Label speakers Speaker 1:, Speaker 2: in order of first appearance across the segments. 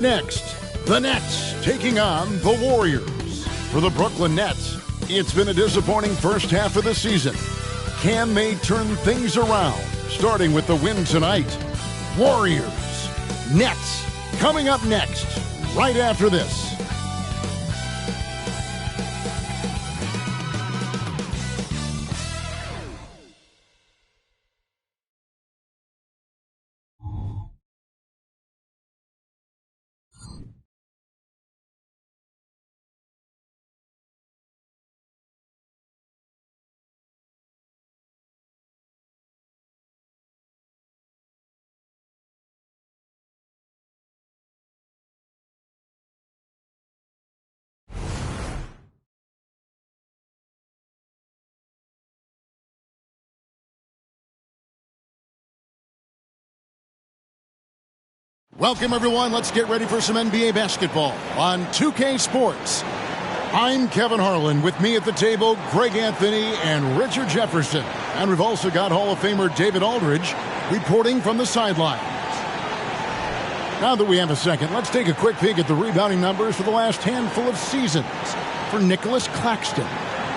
Speaker 1: Next, the Nets taking on the Warriors. For the Brooklyn Nets, it's been a disappointing first half of the season. Cam may turn things around, starting with the win tonight. Warriors, Nets, coming up next, right after this. Welcome, everyone. Let's get ready for some NBA basketball on 2K Sports. I'm Kevin Harlan. With me at the table, Greg Anthony and Richard Jefferson. And we've also got Hall of Famer David Aldridge reporting from the sidelines. Now that we have a second, let's take a quick peek at the rebounding numbers for the last handful of seasons for Nicholas Claxton.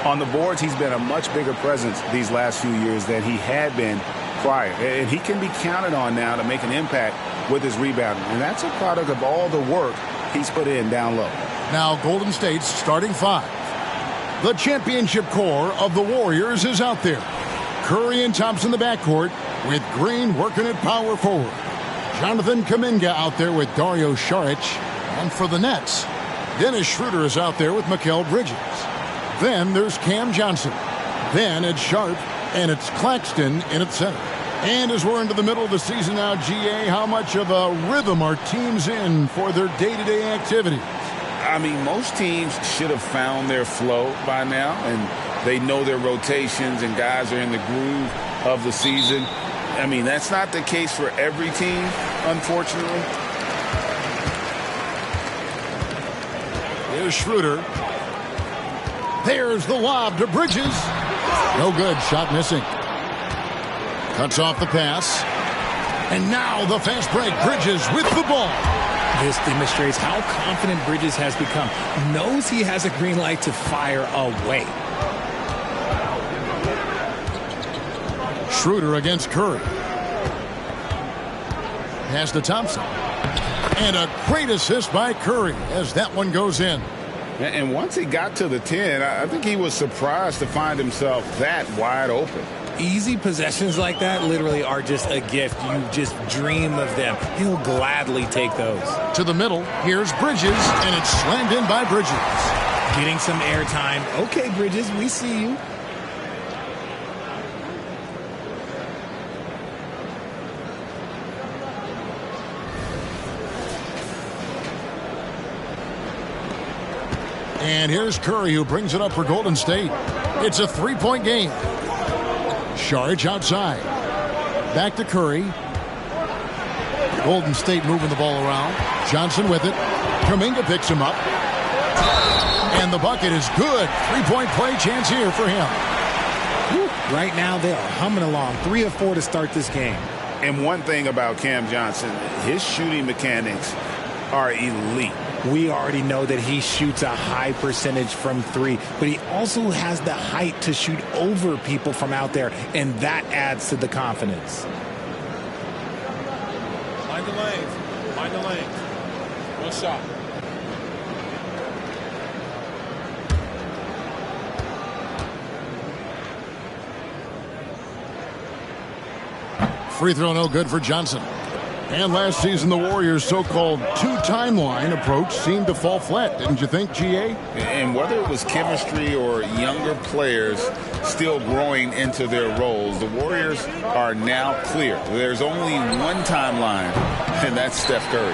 Speaker 2: On the boards, he's been a much bigger presence these last few years than he had been prior. And he can be counted on now to make an impact with his rebounding. And that's a product of all the work he's put in down low.
Speaker 1: Now Golden State's starting five. The championship core of the Warriors is out there. Curry and Thompson in the backcourt with Green working at power forward. Jonathan Kuminga out there with Dario Saric. And for the Nets, Dennis Schroeder is out there with Mikal Bridges. Then there's Cam Johnson. Then it's Sharp, and it's Claxton in at center. And as we're into the middle of the season now, GA, how much of a rhythm are teams in for their day-to-day activities?
Speaker 2: I mean, most teams should have found their flow by now, and they know their rotations, and guys are in the groove of the season. I mean, that's not the case for every team, unfortunately.
Speaker 1: Here's Schroeder. There's the lob to Bridges. No good. Shot missing. Cuts off the pass. And now the fast break. Bridges with the ball.
Speaker 3: This demonstrates how confident Bridges has become. Knows he has a green light to fire away.
Speaker 1: Schroeder against Curry. Pass to Thompson. And a great assist by Curry as that one goes in.
Speaker 2: And once he got to the 10, I think he was surprised to find himself that wide open.
Speaker 3: Easy possessions like that literally are just a gift. You just dream of them. He'll gladly take those.
Speaker 1: To the middle, here's Bridges, and it's slammed in by Bridges.
Speaker 3: Getting some airtime. Okay, Bridges, we see you.
Speaker 1: And here's Curry, who brings it up for Golden State. It's a three-point game. Saric outside. Back to Curry. Golden State moving the ball around. Johnson with it. Kuminga picks him up. And the bucket is good. Three-point play chance here for him.
Speaker 3: Right now, they are humming along. 3 of 4 to start this game.
Speaker 2: And one thing about Cam Johnson, his shooting mechanics are elite.
Speaker 3: We already know that he shoots a high percentage from 3, but he also has the height to shoot over people from out there, and that adds to the confidence.
Speaker 4: Find the lanes. Find the lanes. One shot.
Speaker 1: Free throw no good for Johnson. And last season, the Warriors' so-called two-timeline approach seemed to fall flat, didn't you think, GA?
Speaker 2: And whether it was chemistry or younger players still growing into their roles, the Warriors are now clear. There's only one timeline, and that's Steph Curry.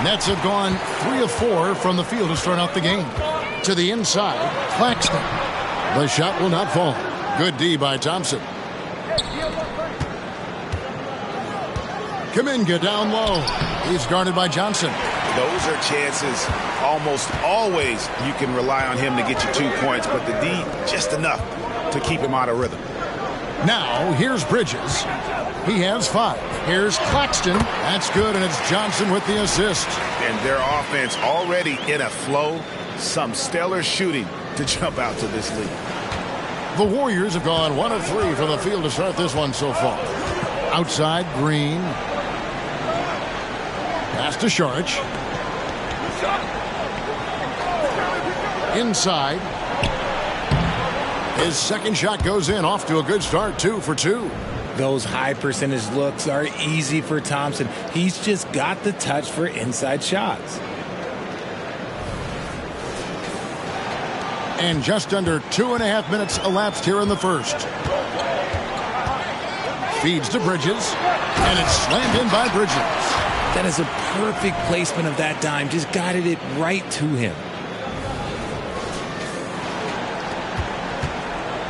Speaker 1: Nets have gone 3 of 4 from the field to start out the game. To the inside, Claxton. The shot will not fall. Good D by Thompson. Kuminga down low. He's guarded by Johnson.
Speaker 2: Those are chances almost always you can rely on him to get you 2 points, but the D just enough to keep him out of rhythm.
Speaker 1: Now, here's Bridges. He has 5. Here's Claxton. That's good, and it's Johnson with the assist.
Speaker 2: And their offense already in a flow. Some stellar shooting to jump out to this lead.
Speaker 1: The Warriors have gone 1 of 3 from the field to start this one so far. Outside, Green. Pass to Saric. Inside. His second shot goes in, off to a good start, 2 for 2.
Speaker 3: Those high percentage looks are easy for Thompson. He's just got the touch for inside shots.
Speaker 1: And just under 2.5 minutes elapsed here in the first. Feeds to Bridges, and it's slammed in by Bridges.
Speaker 3: That is a perfect placement of that dime. Just guided it right to him.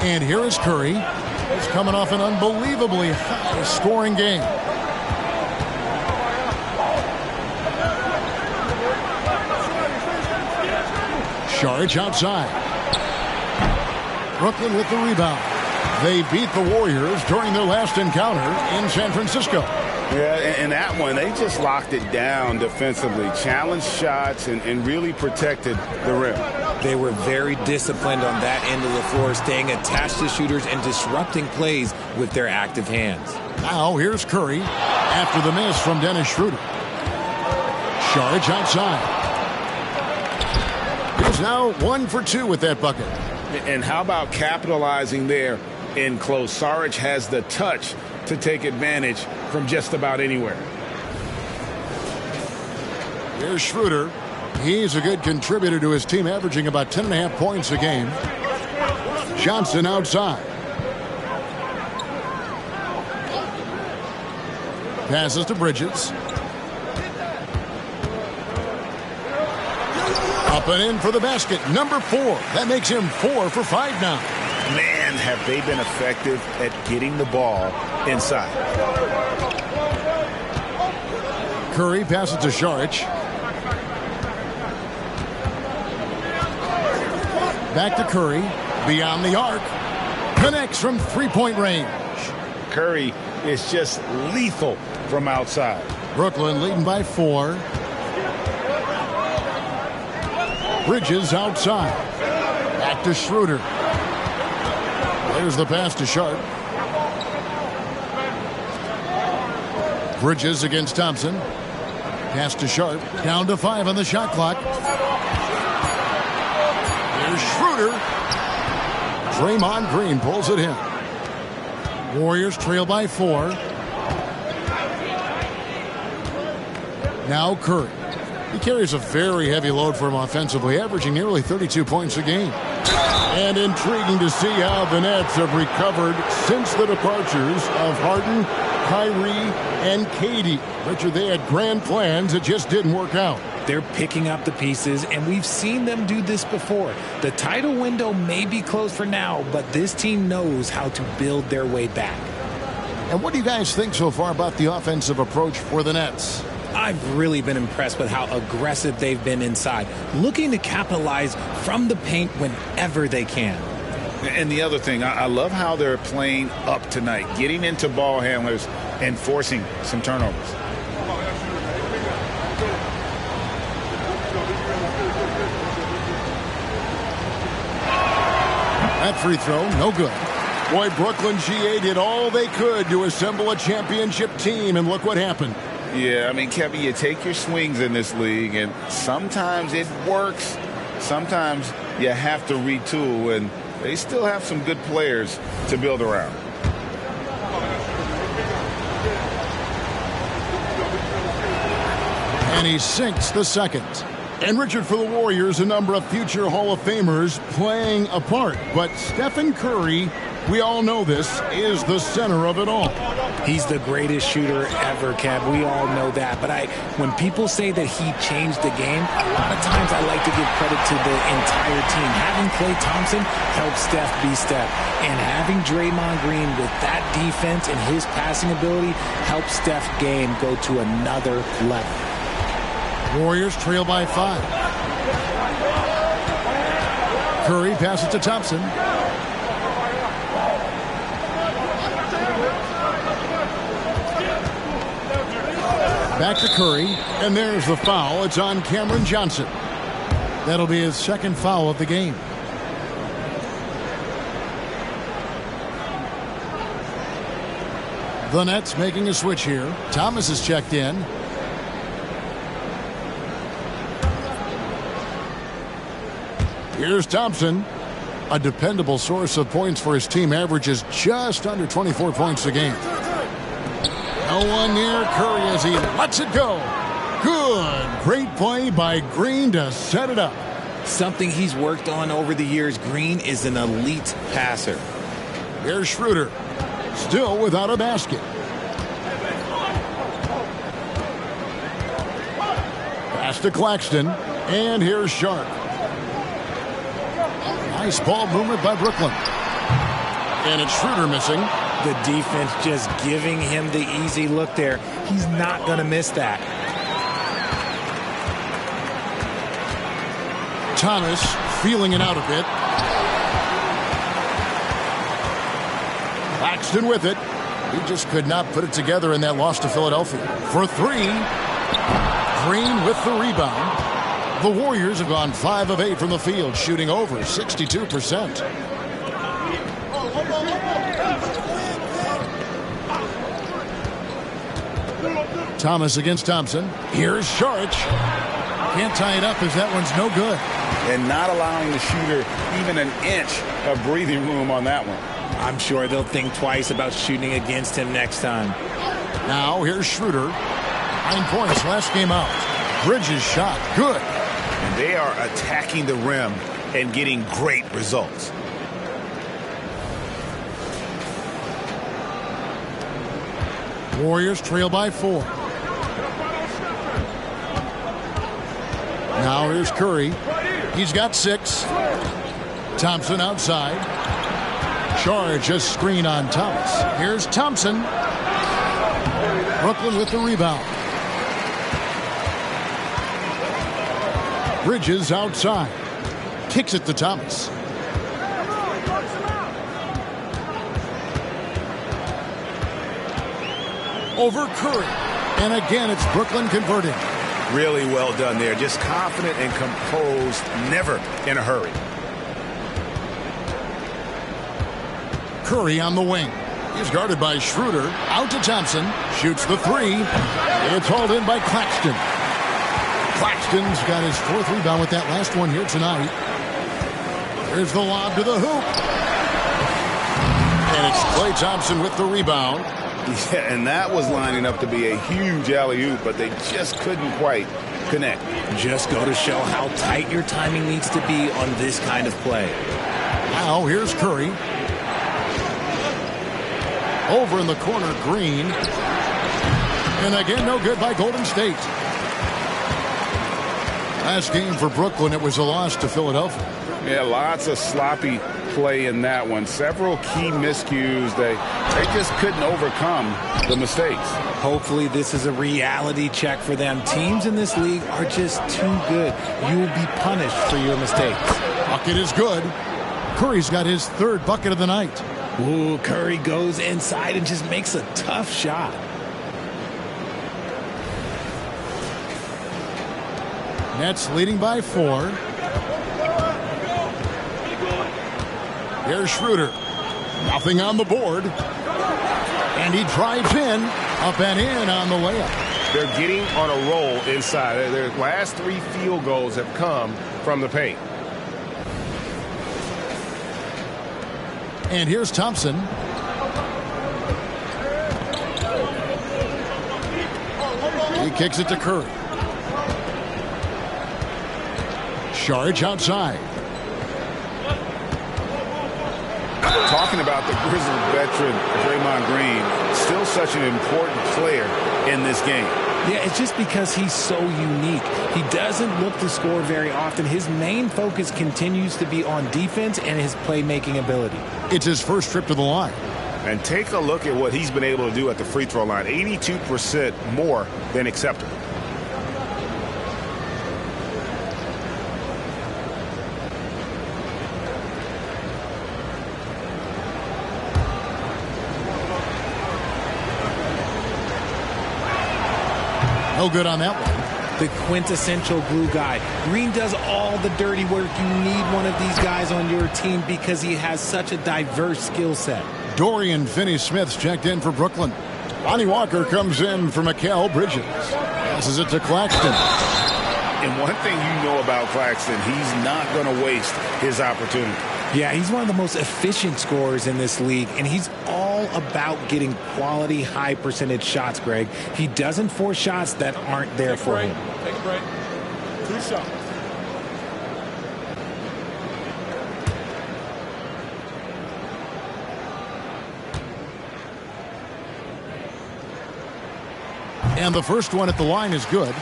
Speaker 1: And here is Curry. He's coming off an unbelievably high-scoring game. Saric outside. Brooklyn with the rebound. They beat the Warriors during their last encounter in San Francisco.
Speaker 2: Yeah, in that one, they just locked it down defensively, challenged shots, and really protected the rim.
Speaker 3: They were very disciplined on that end of the floor, staying attached to shooters and disrupting plays with their active hands.
Speaker 1: Now here's Curry after the miss from Dennis Schroeder. Saric outside. He's now 1 for 2 with that bucket.
Speaker 2: And how about capitalizing there in close? Saric has the touch to take advantage from just about anywhere.
Speaker 1: Here's Schroeder. He's a good contributor to his team, averaging about 10.5 points a game. Johnson outside. Passes to Bridges. Up and in for the basket. Number 4. That makes him 4 for 5 now.
Speaker 2: Man, have they been effective at getting the ball inside.
Speaker 1: Curry passes to Saric. Back to Curry. Beyond the arc. Connects from three-point range.
Speaker 2: Curry is just lethal from outside.
Speaker 1: Brooklyn leading by 4. Bridges outside. Back to Schroeder. There's the pass to Sharp. Bridges against Thompson. Pass to Sharp. Down to 5 on the shot clock. Here's Schroeder. Draymond Green pulls it in. Warriors trail by 4. Now Curry. He carries a very heavy load for him offensively, averaging nearly 32 points a game. And intriguing to see how the Nets have recovered since the departures of Harden, Kyrie, and KD. Richard, they had grand plans. It just didn't work out.
Speaker 3: They're picking up the pieces, and we've seen them do this before. The title window may be closed for now, but this team knows how to build their way back.
Speaker 1: And what do you guys think so far about the offensive approach for the Nets?
Speaker 3: I've really been impressed with how aggressive they've been inside, looking to capitalize from the paint whenever they can.
Speaker 2: And the other thing, I love how they're playing up tonight, getting into ball handlers and forcing some turnovers.
Speaker 1: That free throw, no good. Boy, Brooklyn GA did all they could to assemble a championship team, and look what happened.
Speaker 2: Yeah, I mean, Kevin, you take your swings in this league, and sometimes it works. Sometimes you have to retool, and they still have some good players to build around.
Speaker 1: And he sinks the second. And Richard, for the Warriors, a number of future Hall of Famers playing a part. But Stephen Curry, we all know this, is the center of it all.
Speaker 3: He's the greatest shooter ever, Kev. We all know that. But when people say that he changed the game, a lot of times I like to give credit to the entire team. Having Klay Thompson help Steph be Steph. And having Draymond Green with that defense and his passing ability helps Steph's game go to another level.
Speaker 1: Warriors trail by 5. Curry passes to Thompson. Back to Curry, and there's the foul. It's on Cameron Johnson. That'll be his second foul of the game. The Nets making a switch here. Thomas is checked in. Here's Thompson. A dependable source of points for his team, averages just under 24 points a game. No one near Curry as he lets it go. Good. Great play by Green to set it up.
Speaker 3: Something he's worked on over the years. Green is an elite passer.
Speaker 1: Here's Schroeder. Still without a basket. Pass to Claxton. And here's Sharp. Nice ball movement by Brooklyn. And it's Schroeder missing.
Speaker 3: The defense just giving him the easy look there. He's not going to miss that.
Speaker 1: Thomas feeling it out a bit. Claxton with it. He just could not put it together in that loss to Philadelphia. For three, Green with the rebound. The Warriors have gone 5 of 8 from the field, shooting over 62%. Thomas against Thompson. Here's Saric. Can't tie it up as that one's no good.
Speaker 2: And not allowing the shooter even an inch of breathing room on that one.
Speaker 3: I'm sure they'll think twice about shooting against him next time.
Speaker 1: Now here's Schroeder. 9 points last game out. Bridges shot. Good.
Speaker 5: And they are attacking the rim and getting great results.
Speaker 1: Warriors trail by 4. Now here's Curry. He's got 6. Thompson outside. Charge a screen on Thomas. Here's Thompson. Brooklyn with the rebound. Bridges outside. Kicks it to Thomas. Over Curry. And again, it's Brooklyn converting.
Speaker 5: Really well done there. Just confident and composed, never in a hurry.
Speaker 1: Curry on the wing. He's guarded by Schroeder. Out to Thompson. Shoots the 3. It's hauled in by Claxton. Claxton's got his 4th rebound with that last one here tonight. Here's the lob to the hoop. And it's Klay Thompson with the rebound.
Speaker 5: Yeah, and that was lining up to be a huge alley-oop, but they just couldn't quite connect.
Speaker 3: Just go to show how tight your timing needs to be on this kind of play.
Speaker 1: Now here's Curry. Over in the corner, Green. And again, no good by Golden State. Last game for Brooklyn, it was a loss to Philadelphia.
Speaker 2: Yeah, lots of sloppy play in that one. Several key miscues. They just couldn't overcome the mistakes.
Speaker 3: Hopefully this is a reality check for them. Teams in this league are just too good. You will be punished for your mistakes.
Speaker 1: Bucket is good. Curry's got his 3rd bucket of the night.
Speaker 3: Ooh, Curry goes inside and just makes a tough shot.
Speaker 1: Nets leading by 4. Here's Schroeder. Nothing on the board. And he drives in. Up and in on the layup.
Speaker 5: They're getting on a roll inside. Their last 3 field goals have come from the paint.
Speaker 1: And here's Thompson. He kicks it to Curry. Charge outside.
Speaker 2: Talking about the grizzled veteran Draymond Green, still such an important player in this game.
Speaker 3: Yeah, it's just because he's so unique. He doesn't look to score very often. His main focus continues to be on defense and his playmaking ability.
Speaker 1: It's his first trip to the line.
Speaker 5: And take a look at what he's been able to do at the free throw line. 82% more than acceptable.
Speaker 1: No good on that one.
Speaker 3: The quintessential glue guy. Green does all the dirty work. You need one of these guys on your team because he has such a diverse skill set.
Speaker 1: Dorian Finney-Smith's checked in for Brooklyn. Lonnie Walker comes in for Mikal Bridges. Passes it to Claxton.
Speaker 5: And one thing you know about Claxton, he's not going to waste his opportunity.
Speaker 3: Yeah, he's one of the most efficient scorers in this league, and he's all about getting quality, high-percentage shots, Greg. He doesn't force shots that aren't there for him.
Speaker 4: Take a break. 2 shots.
Speaker 1: And the first one at the line is good.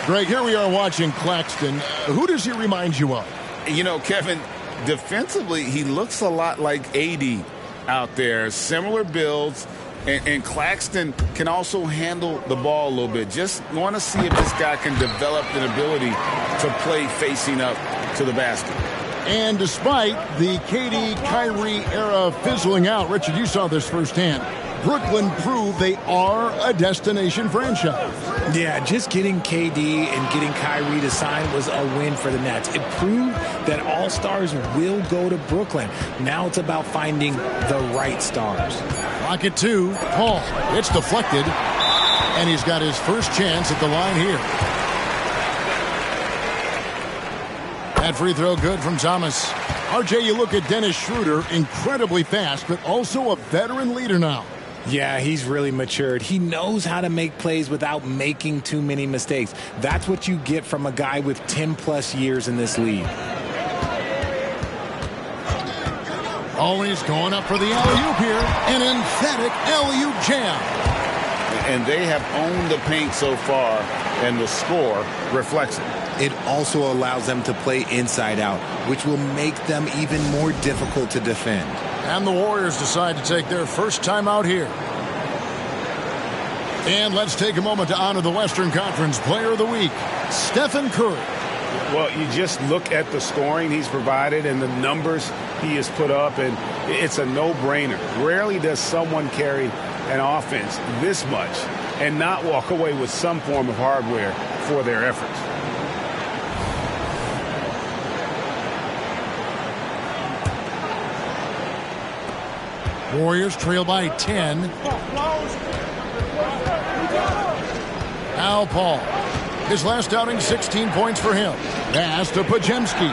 Speaker 1: Greg, here we are watching Claxton. Who does he remind you of?
Speaker 2: You know, Kevin, defensively, he looks a lot like AD out there. Similar builds. And Claxton can also handle the ball a little bit. Just want to see if this guy can develop an ability to play facing up to the basket.
Speaker 1: And despite the KD-Kyrie era fizzling out, Richard, you saw this firsthand. Brooklyn proved they are a destination franchise.
Speaker 3: Yeah, just getting KD and getting Kyrie to sign was a win for the Nets. It proved that all-stars will go to Brooklyn. Now it's about finding the right stars.
Speaker 1: Lock it to Paul. It's deflected, and he's got his first chance at the line here. That free throw good from Thomas. RJ, you look at Dennis Schroeder, incredibly fast, but also a veteran leader now.
Speaker 3: Yeah, he's really matured. He knows how to make plays without making too many mistakes. That's what you get from a guy with 10-plus years in this league.
Speaker 1: Always going up for the alley-oop here. An emphatic alley-oop jam.
Speaker 2: And they have owned the paint so far, and the score reflects it.
Speaker 6: It also allows them to play inside out, which will make them even more difficult to defend.
Speaker 1: And the Warriors decide to take their first time out here. And let's take a moment to honor the Western Conference Player of the Week, Stephen Curry.
Speaker 5: Well, you just look at the scoring he's provided and the numbers he has put up, and it's a no-brainer. Rarely does someone carry an offense this much and not walk away with some form of hardware for their efforts.
Speaker 1: Warriors trail by 10. Al Paul. His last outing, 16 points for him. Pass to Podziemski.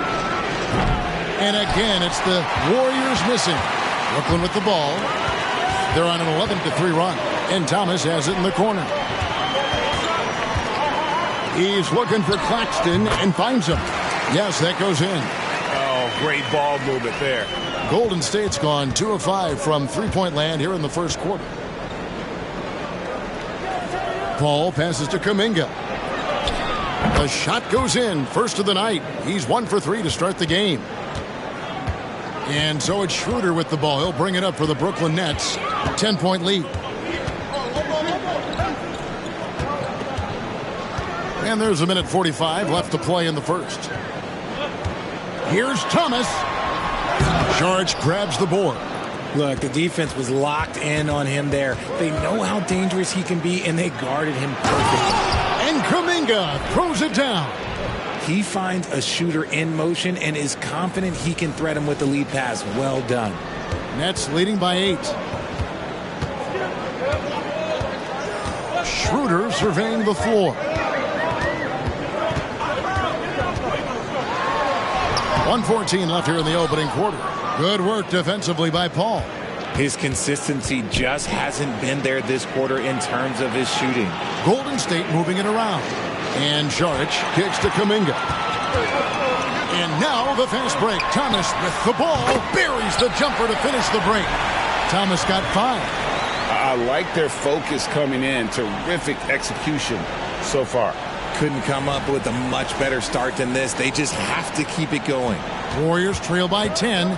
Speaker 1: And again, it's the Warriors missing. Brooklyn with the ball. They're on an 11-3 run. And Thomas has it in the corner. He's looking for Claxton and finds him. Yes, that goes in.
Speaker 5: Oh, great ball movement there.
Speaker 1: Golden State's gone 2 of 5 from three-point land here in the first quarter. Paul passes to Kuminga. The shot goes in. First of the night. He's 1 for 3 to start the game. And so it's Schroeder with the ball. He'll bring it up for the Brooklyn Nets. 10-point lead. And there's a minute 45 left to play in the first. Here's Thomas. Saric grabs the board.
Speaker 3: Look, the defense was locked in on him there. They know how dangerous he can be, and they guarded him perfectly.
Speaker 1: And Kuminga throws it down.
Speaker 3: He finds a shooter in motion and is confident he can threat him with the lead pass. Well done.
Speaker 1: Nets leading by 8. Schroeder surveying the floor. 1:14 left here in the opening quarter. Good work defensively by Paul.
Speaker 3: His consistency just hasn't been there this quarter in terms of his shooting.
Speaker 1: Golden State moving it around. And Saric kicks to Kuminga. And now the fast break. Thomas with the ball. Buries the jumper to finish the break. Thomas got 5.
Speaker 2: I like their focus coming in. Terrific execution so far.
Speaker 6: Couldn't come up with a much better start than this. They just have to keep it going.
Speaker 1: Warriors trail by 10.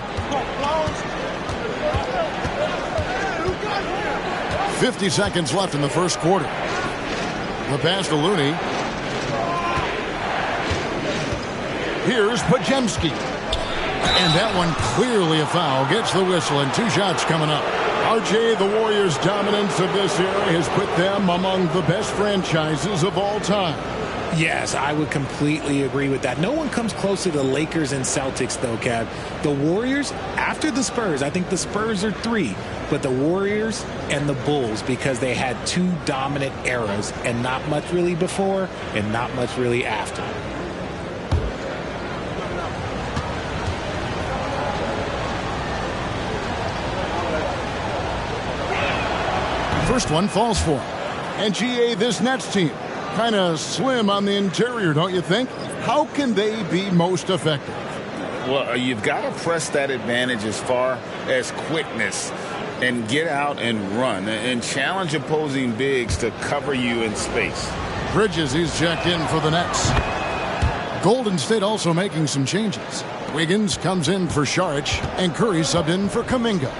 Speaker 1: 50 seconds left in the first quarter. The pass to Looney. Here's Podziemski. And that one clearly a foul. Gets the whistle and 2 shots coming up. RJ, the Warriors' dominance of this era has put them among the best franchises of all time.
Speaker 3: Yes, I would completely agree with that. No one comes close to the Lakers and Celtics, though, Kev. The Warriors, after the Spurs, I think the Spurs are 3, but the Warriors and the Bulls, because they had 2 dominant eras and not much really before and not much really after.
Speaker 1: First one falls for him. And GA, this Nets team, kind of slim on the interior, don't you think? How can they be most effective?
Speaker 2: Well, you've got to press that advantage as far as quickness and get out and run and challenge opposing bigs to cover you in space.
Speaker 1: Bridges, he's checked in for the Nets. Golden State also making some changes. Wiggins comes in for Saric, and Curry subbed in for Kuminga.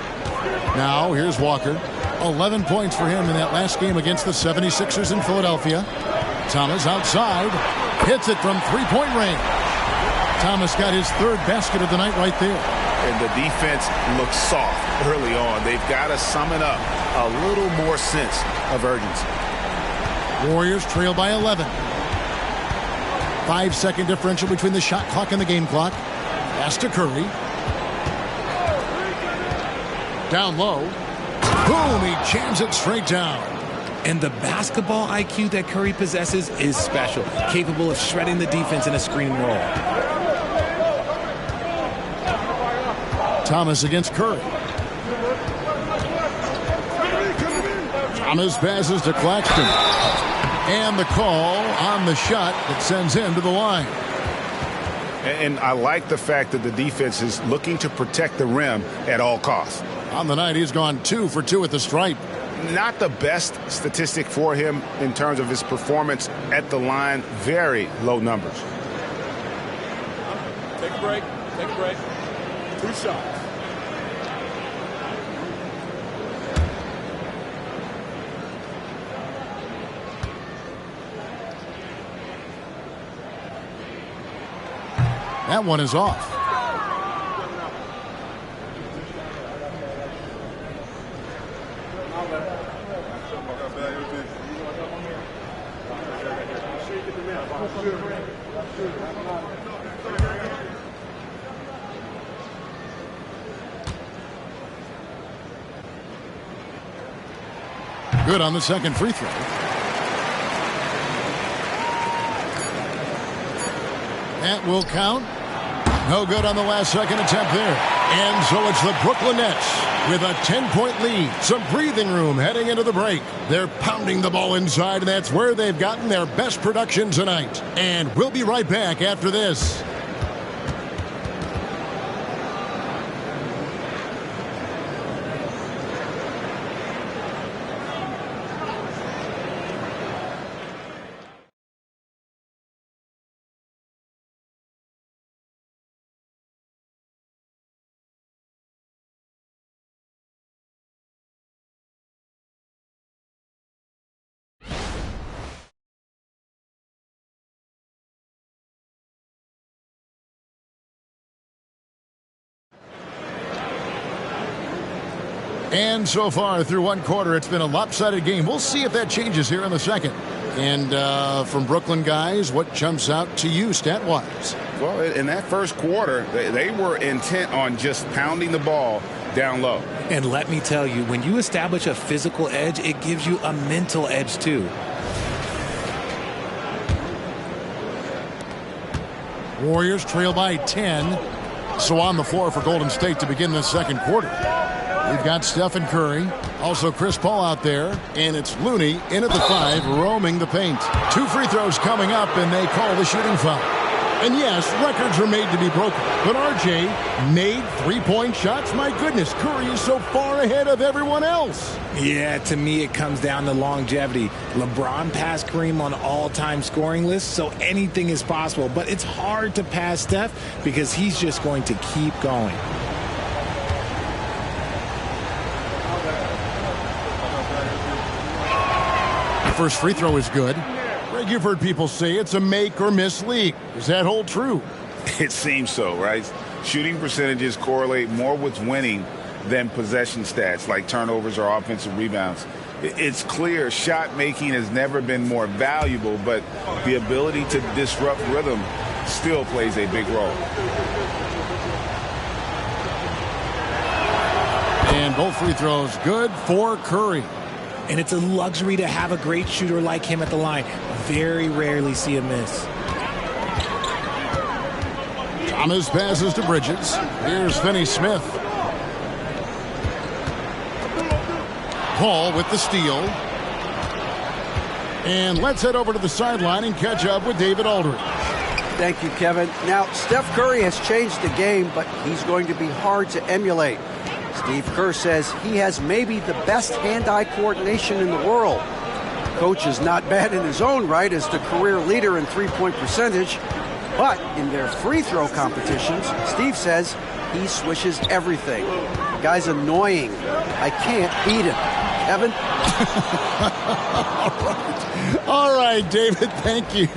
Speaker 1: Now, here's Walker. 11 points for him in that last game against the 76ers in Philadelphia. Thomas outside, hits it from three-point range. Thomas got his 3rd basket of the night right there.
Speaker 5: And the defense looks soft early on. They've got to summon up a little more sense of urgency.
Speaker 1: Warriors trail by 11. 5-second differential between the shot clock and the game clock. Pass to Curry. Down low. Boom, he jams it straight down.
Speaker 3: And the basketball IQ that Curry possesses is special, capable of shredding the defense in a screen roll.
Speaker 1: Thomas against Curry. Thomas passes to Claxton. And the call on the shot that sends him to the line.
Speaker 5: And I like the fact that the defense is looking to protect the rim at all costs.
Speaker 1: On the night, he's gone 2 for 2 at the stripe.
Speaker 5: Not the best statistic for him in terms of his performance at the line. Very low numbers.
Speaker 4: Take a break. Take a break. 2 shots.
Speaker 1: That one is off. Good on the second free throw. That will count. No good on the last second attempt there. And so it's the Brooklyn Nets with a 10-point lead. Some breathing room heading into the break. They're pounding the ball inside, and that's where they've gotten their best production tonight. And we'll be right back after this. And so far through one quarter, it's been a lopsided game. We'll see if that changes here in the second. And from Brooklyn guys, what jumps out to you stat-wise?
Speaker 2: Well, in that first quarter, they were intent on just pounding the ball down low.
Speaker 3: And let me tell you, when you establish a physical edge, it gives you a mental edge too.
Speaker 1: Warriors trail by 10. So on the floor for Golden State to begin the second quarter. We've got Stephen Curry, also Chris Paul out there, and it's Looney in at the 5, roaming the paint. 2 free throws coming up, and they call the shooting foul. And yes, records are made to be broken, but RJ made 3-point shots. My goodness, Curry is so far ahead of everyone else.
Speaker 3: Yeah, to me it comes down to longevity. LeBron passed Kareem on all-time scoring lists, so anything is possible. But it's hard to pass Steph because he's just going to keep going.
Speaker 1: First free throw is good. Greg, you've heard people say it's a make or miss league. Does that hold true?
Speaker 2: It seems so, right? Shooting percentages correlate more with winning than possession stats like turnovers or offensive rebounds. It's clear shot making has never been more valuable, but the ability to disrupt rhythm still plays a big role.
Speaker 1: And both free throws good for Curry.
Speaker 3: And it's a luxury to have a great shooter like him at the line. Very rarely see a miss.
Speaker 1: Thomas passes to Bridges. Here's Finney-Smith. Paul with the steal. And let's head over to the sideline and catch up with David Aldridge.
Speaker 7: Thank you, Kevin. Now, Steph Curry has changed the game, but he's going to be hard to emulate. Steve Kerr says he has maybe the best hand-eye coordination in the world. Coach is not bad in his own right as the career leader in three-point percentage, but in their free throw competitions, Steve says he swishes everything. The guy's annoying. I can't beat him. Kevin?
Speaker 1: All right, David, thank you.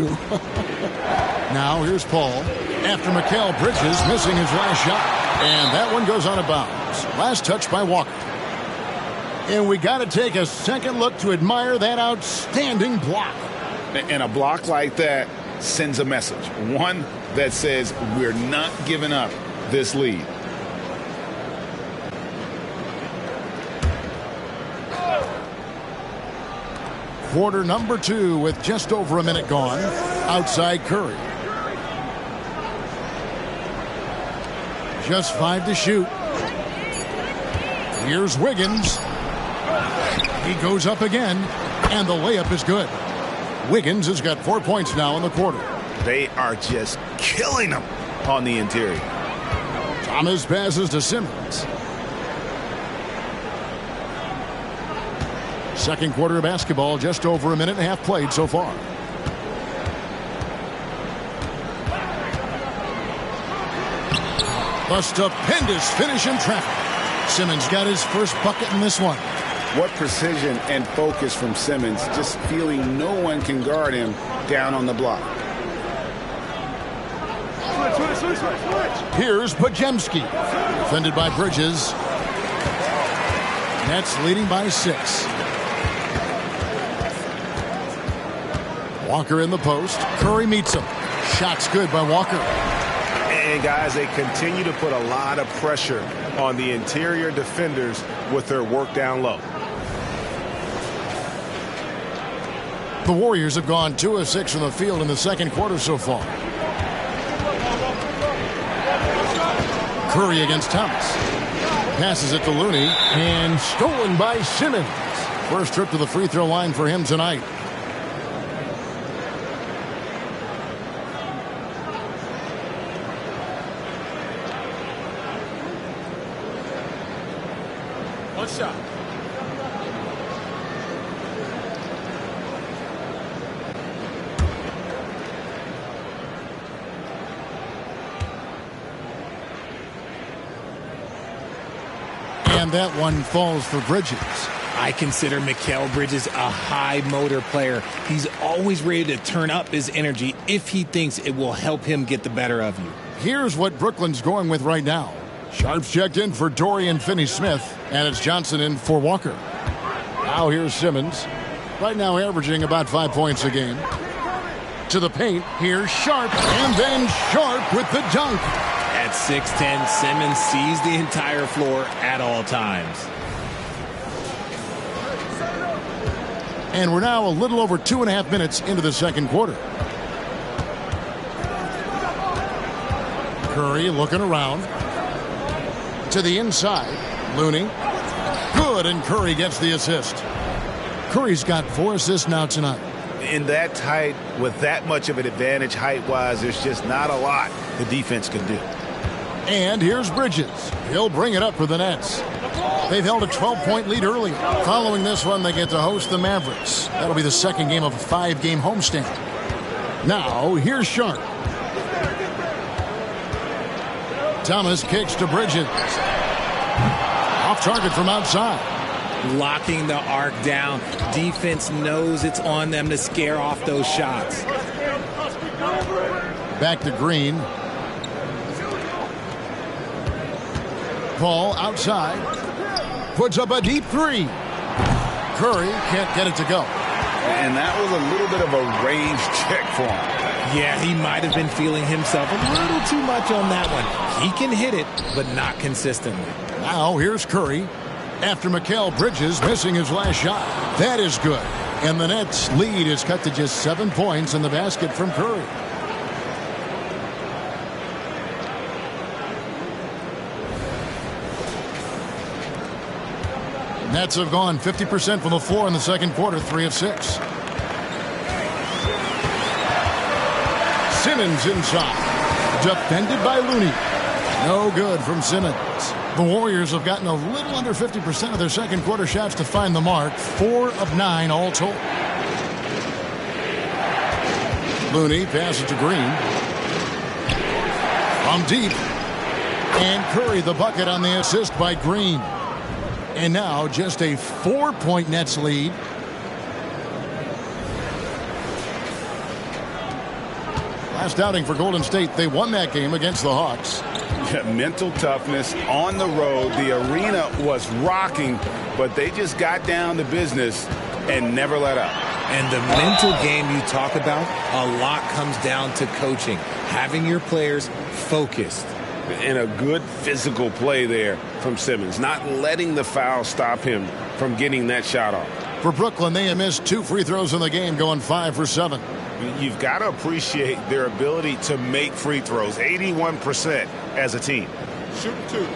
Speaker 1: Now here's Paul after Mikal Bridges missing his last shot. And that one goes out of bounds. Last touch by Walker. And we got to take a second look to admire that outstanding block.
Speaker 2: And a block like that sends a message. One that says we're not giving up this lead.
Speaker 1: Quarter number 2 with just over a minute gone. Outside Curry. Just 5 to shoot. Here's Wiggins. He goes up again, and the layup is good. Wiggins has got 4 points now in the quarter.
Speaker 2: They are just killing them on the interior.
Speaker 1: Thomas passes to Simmons. Second quarter of basketball, just over a minute and a half played so far. A stupendous finish in traffic. Simmons got his first bucket in this one.
Speaker 2: What precision and focus from Simmons, just feeling no one can guard him down on the block.
Speaker 1: Here's Podziemski. Defended by Bridges. Nets leading by 6. Walker in the post. Curry meets him. Shot's good by Walker.
Speaker 5: And guys, they continue to put a lot of pressure on the interior defenders with their work down low.
Speaker 1: The Warriors have gone 2 of 6 from the field in the second quarter so far. Curry against Thomas. Passes it to Looney. And stolen by Simmons. First trip to the free throw line for him tonight.
Speaker 4: One shot.
Speaker 1: And that one falls for Bridges.
Speaker 3: I consider Mikal Bridges a high motor player. He's always ready to turn up his energy if he thinks it will help him get the better of you.
Speaker 1: Here's what Brooklyn's going with right now. Sharp's checked in for Dorian Finney-Smith, and it's Johnson in for Walker. Now here's Simmons. Right now averaging about 5 points a game. To the paint, here's Sharp, and then Sharp with the dunk.
Speaker 3: At 6'10", Simmons sees the entire floor at all times.
Speaker 1: And we're now a little over 2.5 minutes into the second quarter. Curry looking around. To the inside. Looney. Good, and Curry gets the assist. Curry's got 4 assists now tonight.
Speaker 5: In that tight, with that much of an advantage height-wise, there's just not a lot the defense can do.
Speaker 1: And here's Bridges. He'll bring it up for the Nets. They've held a 12-point lead early. Following this one, they get to host the Mavericks. That'll be the second game of a 5-game homestand. Now, here's Sharp. Thomas kicks to Bridges. Off target from outside.
Speaker 3: Locking the arc down. Defense knows it's on them to scare off those shots.
Speaker 1: Back to Green. Paul outside. puts up a deep three. Curry can't get it to go.
Speaker 2: And that was a little bit of a range check for him.
Speaker 6: Yeah, he might have been feeling himself a little too much on that one. He can hit it, but not consistently.
Speaker 1: Now here's Curry after Mikal Bridges missing his last shot. That is good. And the Nets' lead is cut to just 7 points in the basket from Curry. Nets have gone 50% from the floor in the second quarter, 3 of 6. Simmons inside. Defended by Looney. No good from Simmons. The Warriors have gotten a little under 50% of their second quarter shots to find the mark. 4 of 9 all told. Looney passes to Green. From deep. And Curry the bucket on the assist by Green. And now just a 4-point Nets lead. Last outing for Golden State, they won that game against the Hawks.
Speaker 5: Yeah, mental toughness on the road. The arena was rocking, but they just got down to business and never let up.
Speaker 6: And the mental game you talk about, a lot comes down to coaching, having your players focused.
Speaker 5: And a good physical play there from Simmons, not letting the foul stop him from getting that shot off.
Speaker 1: For Brooklyn, they have missed 2 free throws in the game, going 5 for 7.
Speaker 5: You've got to appreciate their ability to make free throws, 81% as a team.
Speaker 4: Shoot 2.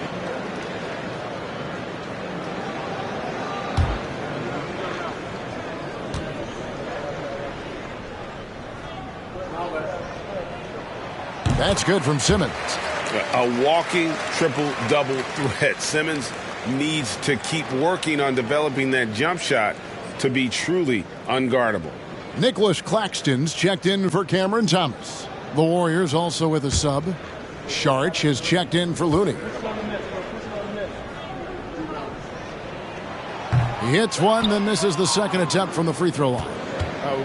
Speaker 1: That's good from Simmons.
Speaker 5: A walking triple-double threat. Simmons needs to keep working on developing that jump shot to be truly unguardable.
Speaker 1: Nicholas Claxton's checked in for Cameron Thomas. The Warriors also with a sub. Sharch has checked in for Looney. He hits one, then misses the second attempt from the free throw line.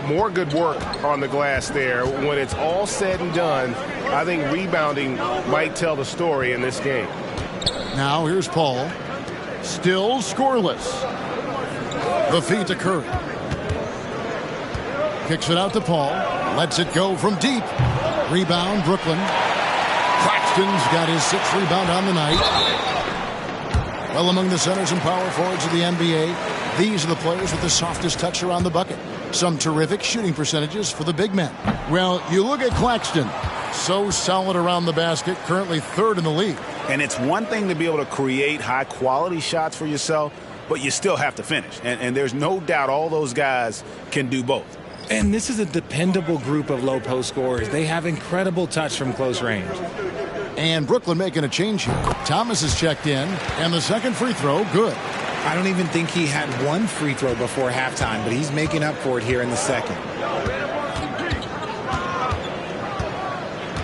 Speaker 5: More good work on the glass there. When it's all said and done, I think rebounding might tell the story in this game.
Speaker 1: Now here's Paul. Still scoreless. The feed to Curry. Kicks it out to Paul. Lets it go from deep. Rebound, Brooklyn. Claxton's got his 6th rebound on the night. Well, among the centers and power forwards of the NBA, these are the players with the softest touch around the bucket. Some terrific shooting percentages for the big men. Well, you look at Claxton. So solid around the basket, currently 3rd in the league.
Speaker 5: And it's one thing to be able to create high-quality shots for yourself, but you still have to finish. And there's no doubt all those guys can do both.
Speaker 3: And this is a dependable group of low post scorers. They have incredible touch from close range.
Speaker 1: And Brooklyn making a change here. Thomas is checked in, and the second free throw, good.
Speaker 6: I don't even think he had 1 free throw before halftime, but he's making up for it here in the second.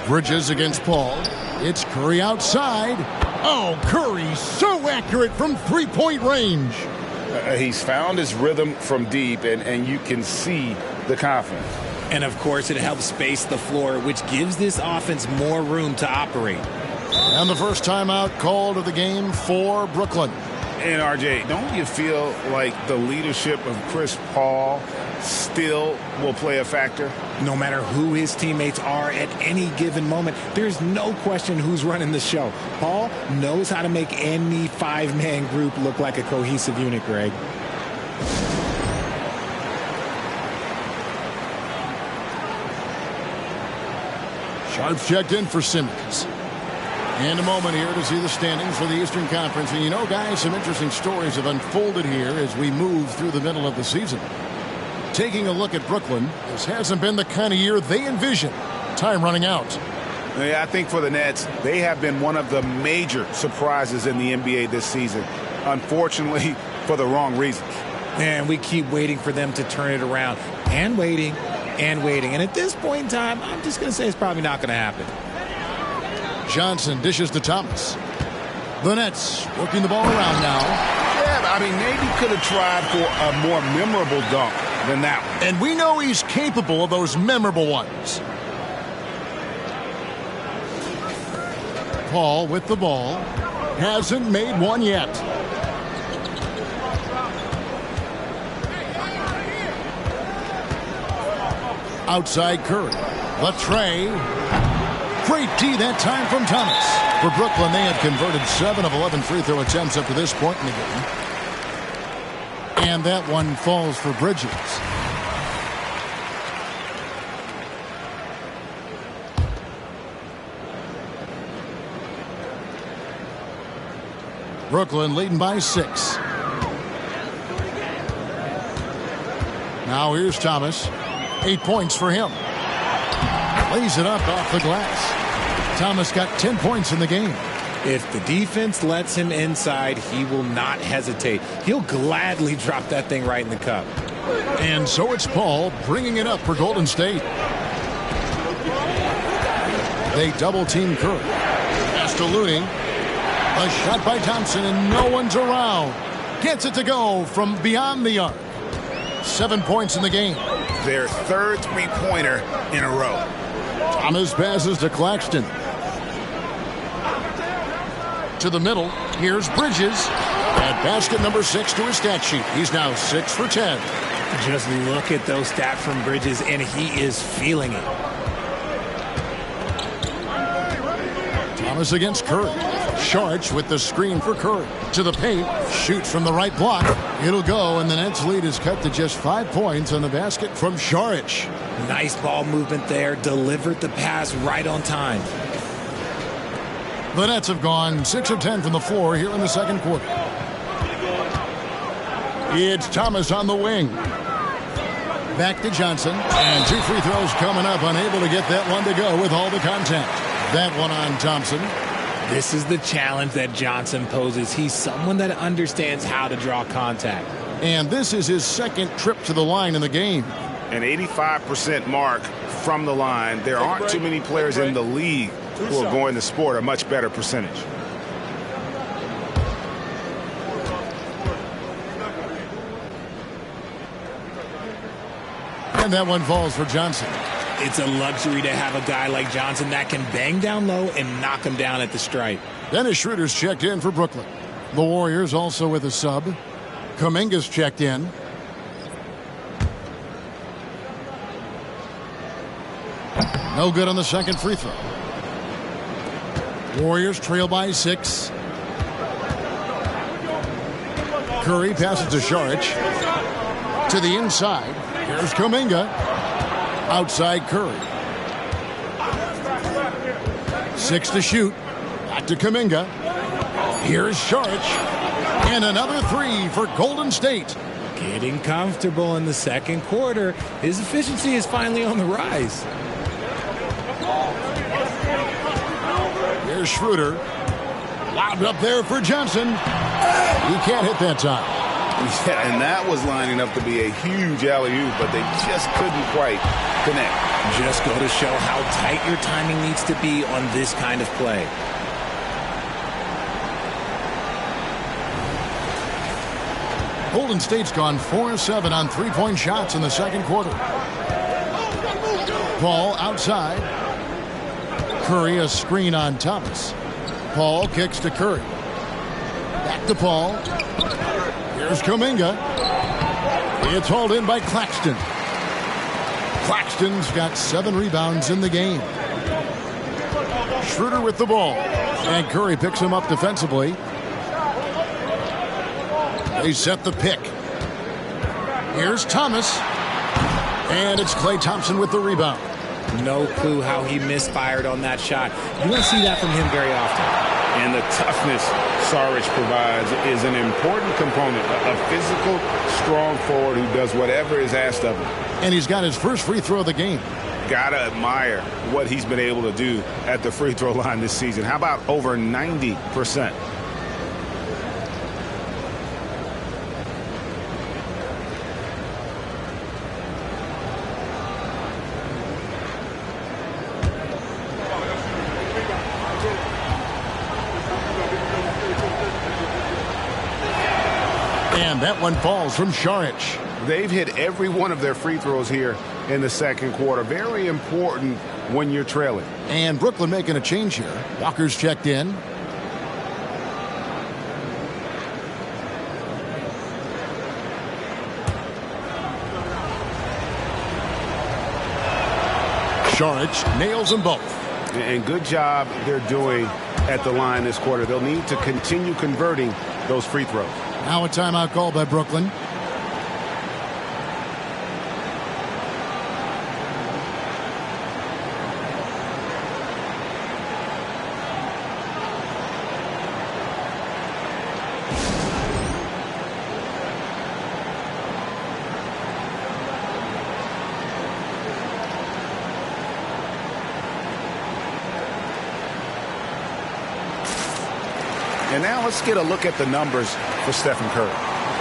Speaker 1: Bridges against Paul. It's Curry outside. Oh, Curry so accurate from 3-point range.
Speaker 5: He's found his rhythm from deep, and you can see the confidence.
Speaker 3: And, of course, it helps space the floor, which gives this offense more room to operate.
Speaker 1: And the first timeout called of the game for Brooklyn.
Speaker 5: And, RJ, don't you feel like the leadership of Chris Paul still will play a factor?
Speaker 3: No matter who his teammates are at any given moment, there's no question who's running the show. Paul knows how to make any 5-man group look like a cohesive unit, Greg.
Speaker 1: Sharp's checked in for Simmons. And a moment here to see the standings for the Eastern Conference. And you know, guys, some interesting stories have unfolded here as we move through the middle of the season. Taking a look at Brooklyn, this hasn't been the kind of year they envisioned. Time running out.
Speaker 5: Yeah, I think for the Nets, they have been one of the major surprises in the NBA this season. Unfortunately, for the wrong reasons.
Speaker 3: And we keep waiting for them to turn it around. And waiting, and waiting. And at this point in time, I'm just going to say it's probably not going to happen.
Speaker 1: Johnson dishes to Thomas. The Nets working the ball around now.
Speaker 5: Yeah, I mean, maybe could have tried for a more memorable dunk than that one.
Speaker 1: And we know he's capable of those memorable ones. Paul with the ball. Hasn't made one yet. Outside Curry. The tray. Great D that time from Thomas. For Brooklyn, they have converted 7 of 11 free throw attempts up to this point in the game. And that one falls for Bridges. Brooklyn leading by 6. Now here's Thomas. 8 points for him. Lays it up off the glass. Thomas got 10 points in the game.
Speaker 3: If the defense lets him inside, he will not hesitate. He'll gladly drop that thing right in the cup.
Speaker 1: And so it's Paul bringing it up for Golden State. They double-team Curry. Pass to Looney. A shot by Thompson, and no one's around. Gets it to go from beyond the arc. 7 points in the game.
Speaker 5: Their third three-pointer in a row.
Speaker 1: Thomas passes to Claxton. To the middle. Here's Bridges. At basket number 6 to his stat sheet. He's now 6 for 10.
Speaker 3: Just look at those stats from Bridges, and he is feeling it.
Speaker 1: Thomas against Curry. Saric with the screen for Curry. To the paint. Shoots from the right block. It'll go, and the Nets lead is cut to just 5 points on the basket from Saric.
Speaker 3: Nice ball movement there. Delivered the pass right on time.
Speaker 1: The Nets have gone 6 of 10 from the floor here in the second quarter. It's Thomas on the wing. Back to Johnson. And 2 free throws coming up. Unable to get that one to go with all the contact. That one on Thompson.
Speaker 3: This is the challenge that Johnson poses. He's someone that understands how to draw contact.
Speaker 1: And this is his second trip to the line in the game.
Speaker 5: An 85% mark from the line. There aren't too many players in the league who are going to sport a much better percentage.
Speaker 1: And that one falls for Johnson.
Speaker 3: It's a luxury to have a guy like Johnson that can bang down low and knock him down at the stripe.
Speaker 1: Dennis Schroeder's checked in for Brooklyn. The Warriors also with a sub. Kuminga's checked in. No good on the second free throw. Warriors trail by 6. Curry passes to Saric. To the inside. Here's Kuminga. Outside Curry. 6 to shoot. Back to Kuminga. Here's Saric. And another 3 for Golden State.
Speaker 3: Getting comfortable in the second quarter. His efficiency is finally on the rise.
Speaker 1: Here's Schroeder. Lobbed up there for Johnson. He can't hit that time.
Speaker 5: Yeah, and that was lining up to be a huge alley-oop, but they just couldn't quite connect.
Speaker 3: Just go to show how tight your timing needs to be on this kind of play.
Speaker 1: Golden State's gone 4-7 on three-point shots in the second quarter. Paul outside. Curry a screen on Thomas. Paul kicks to Curry. Back to Paul. Here's Kuminga. It's hauled in by Claxton. Claxton's got 7 rebounds in the game. Schroeder with the ball. And Curry picks him up defensively. They set the pick. Here's Thomas. And it's Klay Thompson with the rebound.
Speaker 3: No clue how he misfired on that shot. You don't see that from him very often.
Speaker 5: And the toughness Saric provides is an important component. A physical, strong forward who does whatever is asked of him.
Speaker 1: And he's got his first free throw of the game.
Speaker 5: Gotta admire what he's been able to do at the free throw line this season. How about over 90%?
Speaker 1: And that one falls from Saric.
Speaker 5: They've hit every one of their free throws here in the second quarter. Very important when you're trailing.
Speaker 1: And Brooklyn making a change here. Walker's checked in. Saric nails them both.
Speaker 5: And good job they're doing at the line this quarter. They'll need to continue converting those free throws.
Speaker 1: Now a timeout call by Brooklyn.
Speaker 5: And now let's get a look at the numbers for Stephen Curry.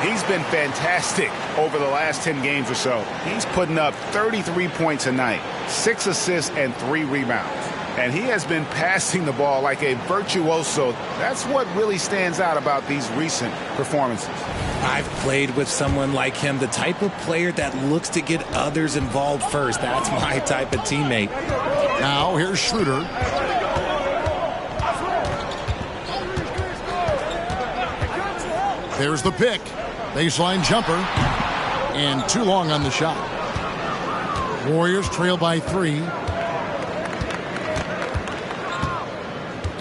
Speaker 5: He's been fantastic over the last 10 games or so. He's putting up 33 points a night, 6 assists, and 3 rebounds. And he has been passing the ball like a virtuoso. That's what really stands out about these recent performances.
Speaker 3: I've played with someone like him, the type of player that looks to get others involved first. That's my type of teammate.
Speaker 1: Now here's Schroeder. There's the pick. Baseline jumper. And too long on the shot. Warriors trail by 3.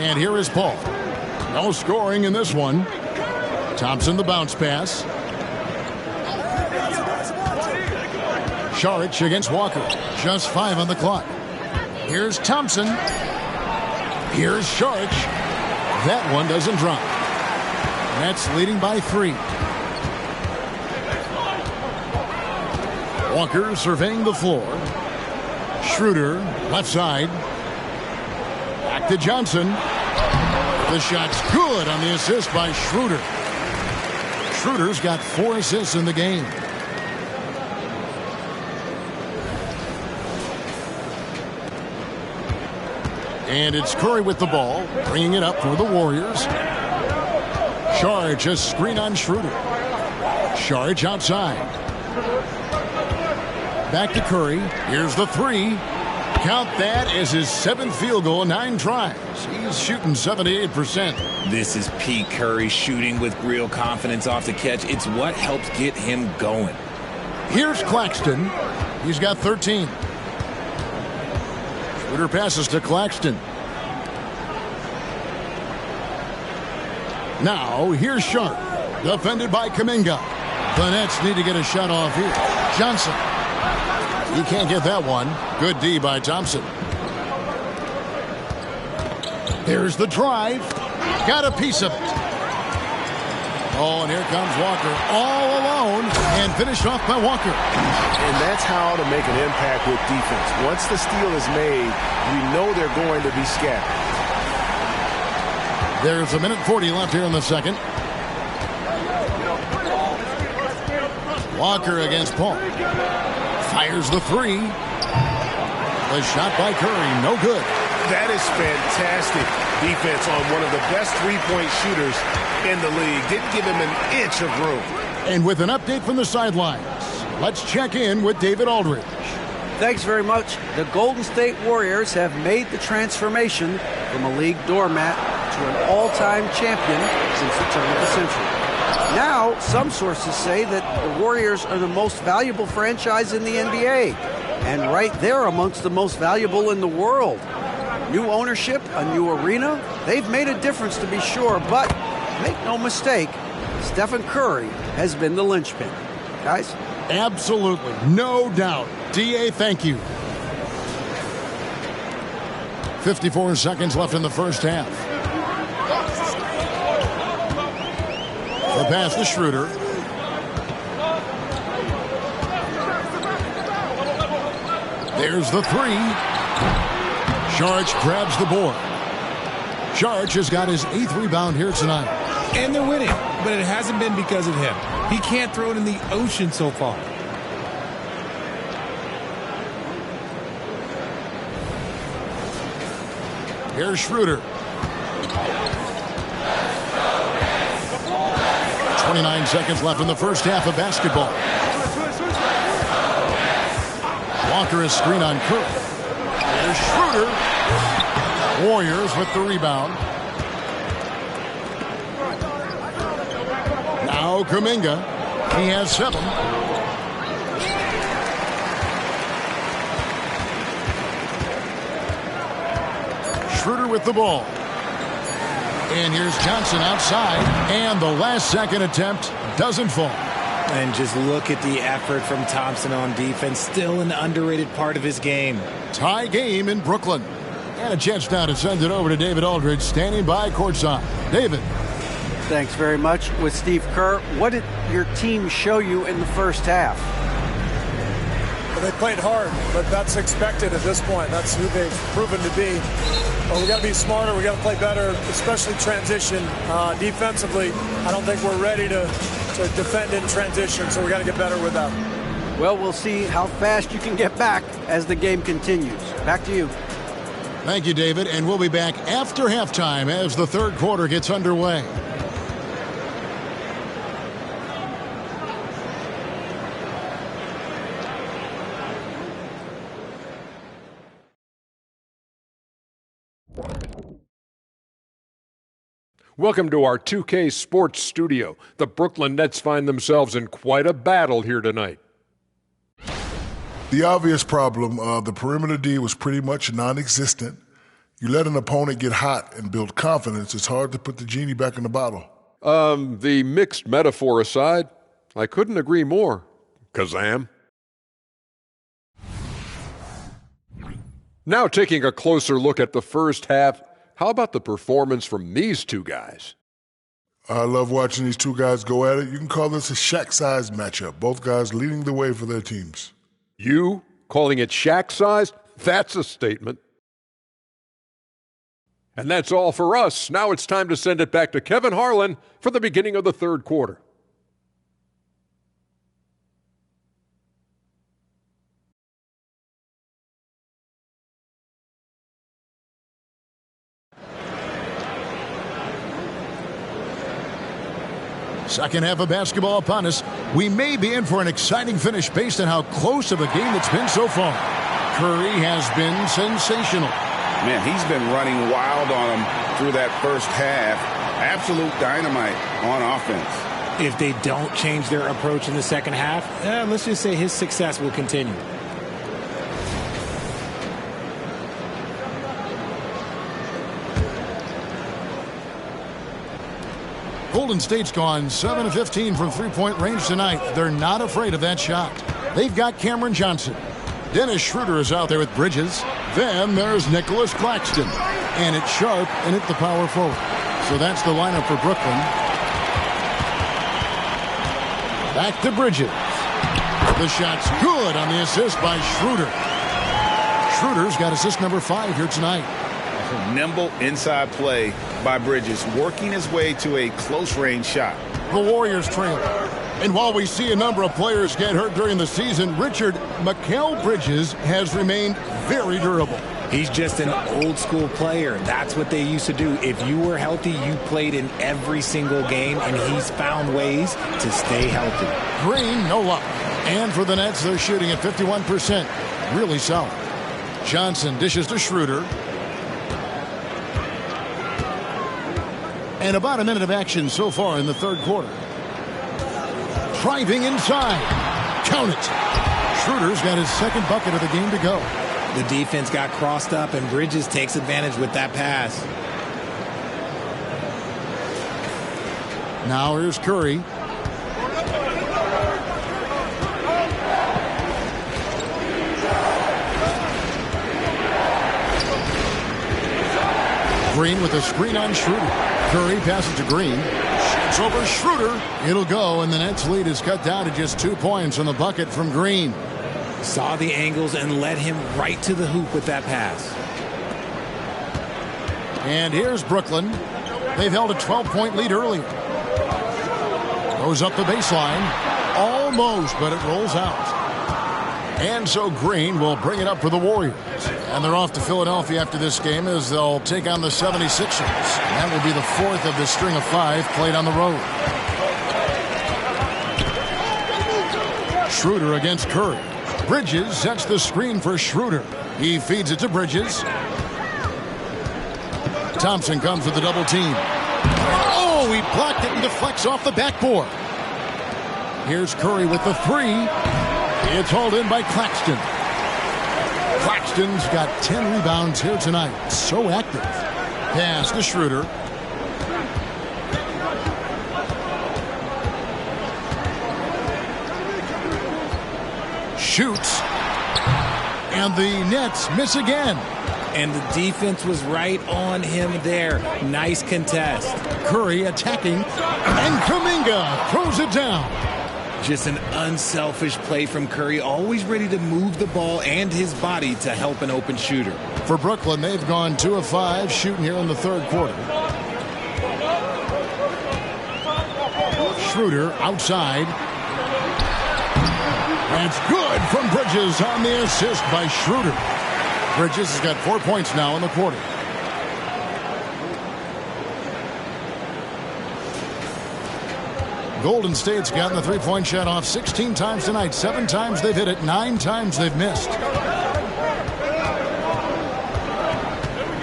Speaker 1: And here is Paul. No scoring in this one. Thompson the bounce pass. Saric against Walker. Just 5 on the clock. Here's Thompson. Here's Saric. That one doesn't drop. Nets leading by 3. Walker surveying the floor. Schroeder, left side. Back to Johnson. The shot's good on the assist by Schroeder. Schroeder's got 4 assists in the game. And it's Curry with the ball, bringing it up for the Warriors. Saric, a screen on Schroeder. Saric outside. Back to Curry. Here's the 3. Count that as his 7th field goal, 9 tries. He's shooting 78%.
Speaker 3: This is Pete Curry shooting with real confidence off the catch. It's what helps get him going.
Speaker 1: Here's Claxton. He's got 13. Schroeder passes to Claxton. Now, here's Sharp. Defended by Kuminga. The Nets need to get a shot off here. Johnson. He can't get that one. Good D by Thompson. There's the drive. Got a piece of it. Oh, and here comes Walker. All alone. And finished off by Walker.
Speaker 5: And that's how to make an impact with defense. Once the steal is made, you know they're going to be scattered.
Speaker 1: There's 1:40 left here in the second. Walker against Paul. Fires the 3. The shot by Curry, no good.
Speaker 5: That is fantastic defense on one of the best three-point shooters in the league. Didn't give him an inch of room.
Speaker 1: And with an update from the sidelines, let's check in with David Aldridge.
Speaker 7: Thanks very much. The Golden State Warriors have made the transformation from a league doormat to an all-time champion since the turn of the century. Now, some sources say that the Warriors are the most valuable franchise in the NBA, and right there amongst the most valuable in the world. New ownership, a new arena, they've made a difference to be sure, but make no mistake, Stephen Curry has been the linchpin. Guys?
Speaker 1: Absolutely, no doubt. D.A., thank you. 54 seconds left in the first half. The pass to Schroeder. There's the 3. Saric grabs the board. Saric has got his 8th rebound here tonight.
Speaker 6: And they're winning, but it hasn't been because of him. He can't throw it in the ocean so far.
Speaker 1: Here's Schroeder. 29 seconds left in the first half of basketball. Walker is screen on Curry. Here's Schroeder. Warriors with the rebound. Now Kuminga. He has 7. Schroeder with the ball. And here's Johnson outside, and the last-second attempt doesn't fall.
Speaker 3: And just look at the effort from Thompson on defense. Still an underrated part of his game.
Speaker 1: Tie game in Brooklyn. And a chance now to send it over to David Aldridge, standing by courtside. David.
Speaker 7: Thanks very much. With Steve Kerr, what did your team show you in the first half?
Speaker 8: Well, they played hard, but that's expected at this point. That's who they've proven to be. But we got to be smarter. We got to play better, especially transition. Defensively, I don't think we're ready to defend in transition, so we got to get better with that.
Speaker 7: Well, we'll see how fast you can get back as the game continues. Back to you.
Speaker 1: Thank you, David. And we'll be back after halftime as the third quarter gets underway.
Speaker 9: Welcome to our 2K Sports Studio. The Brooklyn Nets find themselves in quite a battle here tonight.
Speaker 10: The obvious problem, the perimeter D was pretty much non-existent. You let an opponent get hot and build confidence, it's hard to put the genie back in the bottle.
Speaker 9: The mixed metaphor aside, I couldn't agree more. Kazam. Now taking a closer look at the first half, how about the performance from these two guys?
Speaker 10: I love watching these two guys go at it. You can call this a Shaq-sized matchup. Both guys leading the way for their teams.
Speaker 9: You calling it Shaq-sized? That's a statement. And that's all for us. Now it's time to send it back to Kevin Harlan for the beginning of the third quarter.
Speaker 1: Second half of basketball upon us. We may be in for an exciting finish based on how close of a game it's been so far. Curry has been sensational.
Speaker 2: Man, he's been running wild on him through that first half. Absolute dynamite on offense.
Speaker 3: If they don't change their approach in the second half, let's just say his success will continue.
Speaker 1: Golden State's gone 7 of 15 from three-point range tonight. They're not afraid of that shot. They've got Cameron Johnson. Dennis Schroeder is out there with Bridges. Then there's Nicholas Claxton. And it's Sharp and at the power forward. So that's the lineup for Brooklyn. Back to Bridges. The shot's good on the assist by Schroeder. Schroeder's got assist number 5 here tonight.
Speaker 2: Nimble inside play by Bridges, working his way to a close-range shot.
Speaker 1: The Warriors trail. And while we see a number of players get hurt during the season, Richard, Mikal Bridges has remained very durable.
Speaker 3: He's just an old-school player. That's what they used to do. If you were healthy, you played in every single game, and he's found ways to stay healthy.
Speaker 1: Green, no luck. And for the Nets, they're shooting at 51%. Really solid. Johnson dishes to Schroeder. And about a minute of action so far in the third quarter. Driving inside. Count it. Schroeder's got his second bucket of the game to go.
Speaker 3: The defense got crossed up, and Bridges takes advantage with that pass.
Speaker 1: Now here's Curry. Green with a screen on Schroeder. Curry passes to Green. Shoots over Schroeder. It'll go, and the Nets lead is cut down to just 2 points on the bucket from Green.
Speaker 3: Saw the angles and led him right to the hoop with that pass.
Speaker 1: And here's Brooklyn. They've held a 12-point lead earlier. Goes up the baseline. Almost, but it rolls out. And so Green will bring it up for the Warriors. And they're off to Philadelphia after this game as they'll take on the 76ers. That will be the 4th of the string of 5 played on the road. Schroeder against Curry. Bridges sets the screen for Schroeder. He feeds it to Bridges. Thompson comes with the double team. Oh, he blocked it and deflects off the backboard. Here's Curry with the 3. It's hauled in by Claxton. Claxton's got 10 rebounds here tonight. So active. Pass to Schroeder. Shoots. And the Nets miss again.
Speaker 3: And the defense was right on him there. Nice contest.
Speaker 1: Curry attacking. And Kuminga throws it down.
Speaker 3: Just an unselfish play from Curry, always ready to move the ball and his body to help an open shooter.
Speaker 1: For Brooklyn, they've gone 2 of 5 shooting here in the third quarter. Schroeder outside. That's good from Bridges on the assist by Schroeder. Bridges has got 4 points now in the quarter. Golden State's gotten the three-point shot off 16 times tonight. 7 times they've hit it, 9 times they've missed.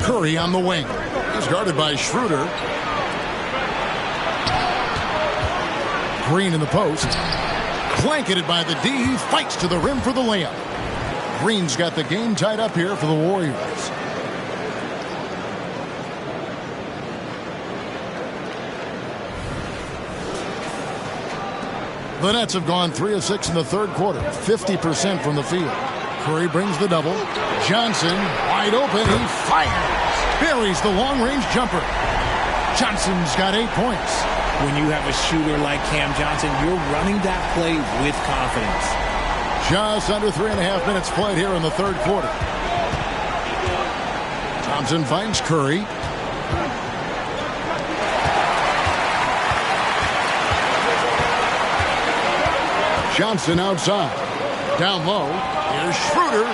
Speaker 1: Curry on the wing. He's guarded by Schroeder. Green in the post. Blanketed by the D. Fights to the rim for the layup. Green's got the game tied up here for the Warriors. The Nets have gone 3 of 6 in the third quarter, 50% from the field. Curry brings the double. Johnson wide open. He fires. Buries the long-range jumper. Johnson's got 8 points.
Speaker 3: When you have a shooter like Cam Johnson, you're running that play with confidence.
Speaker 1: Just under 3.5 minutes played here in the third quarter. Thompson finds Curry. Johnson outside. Down low. Here's Schroeder.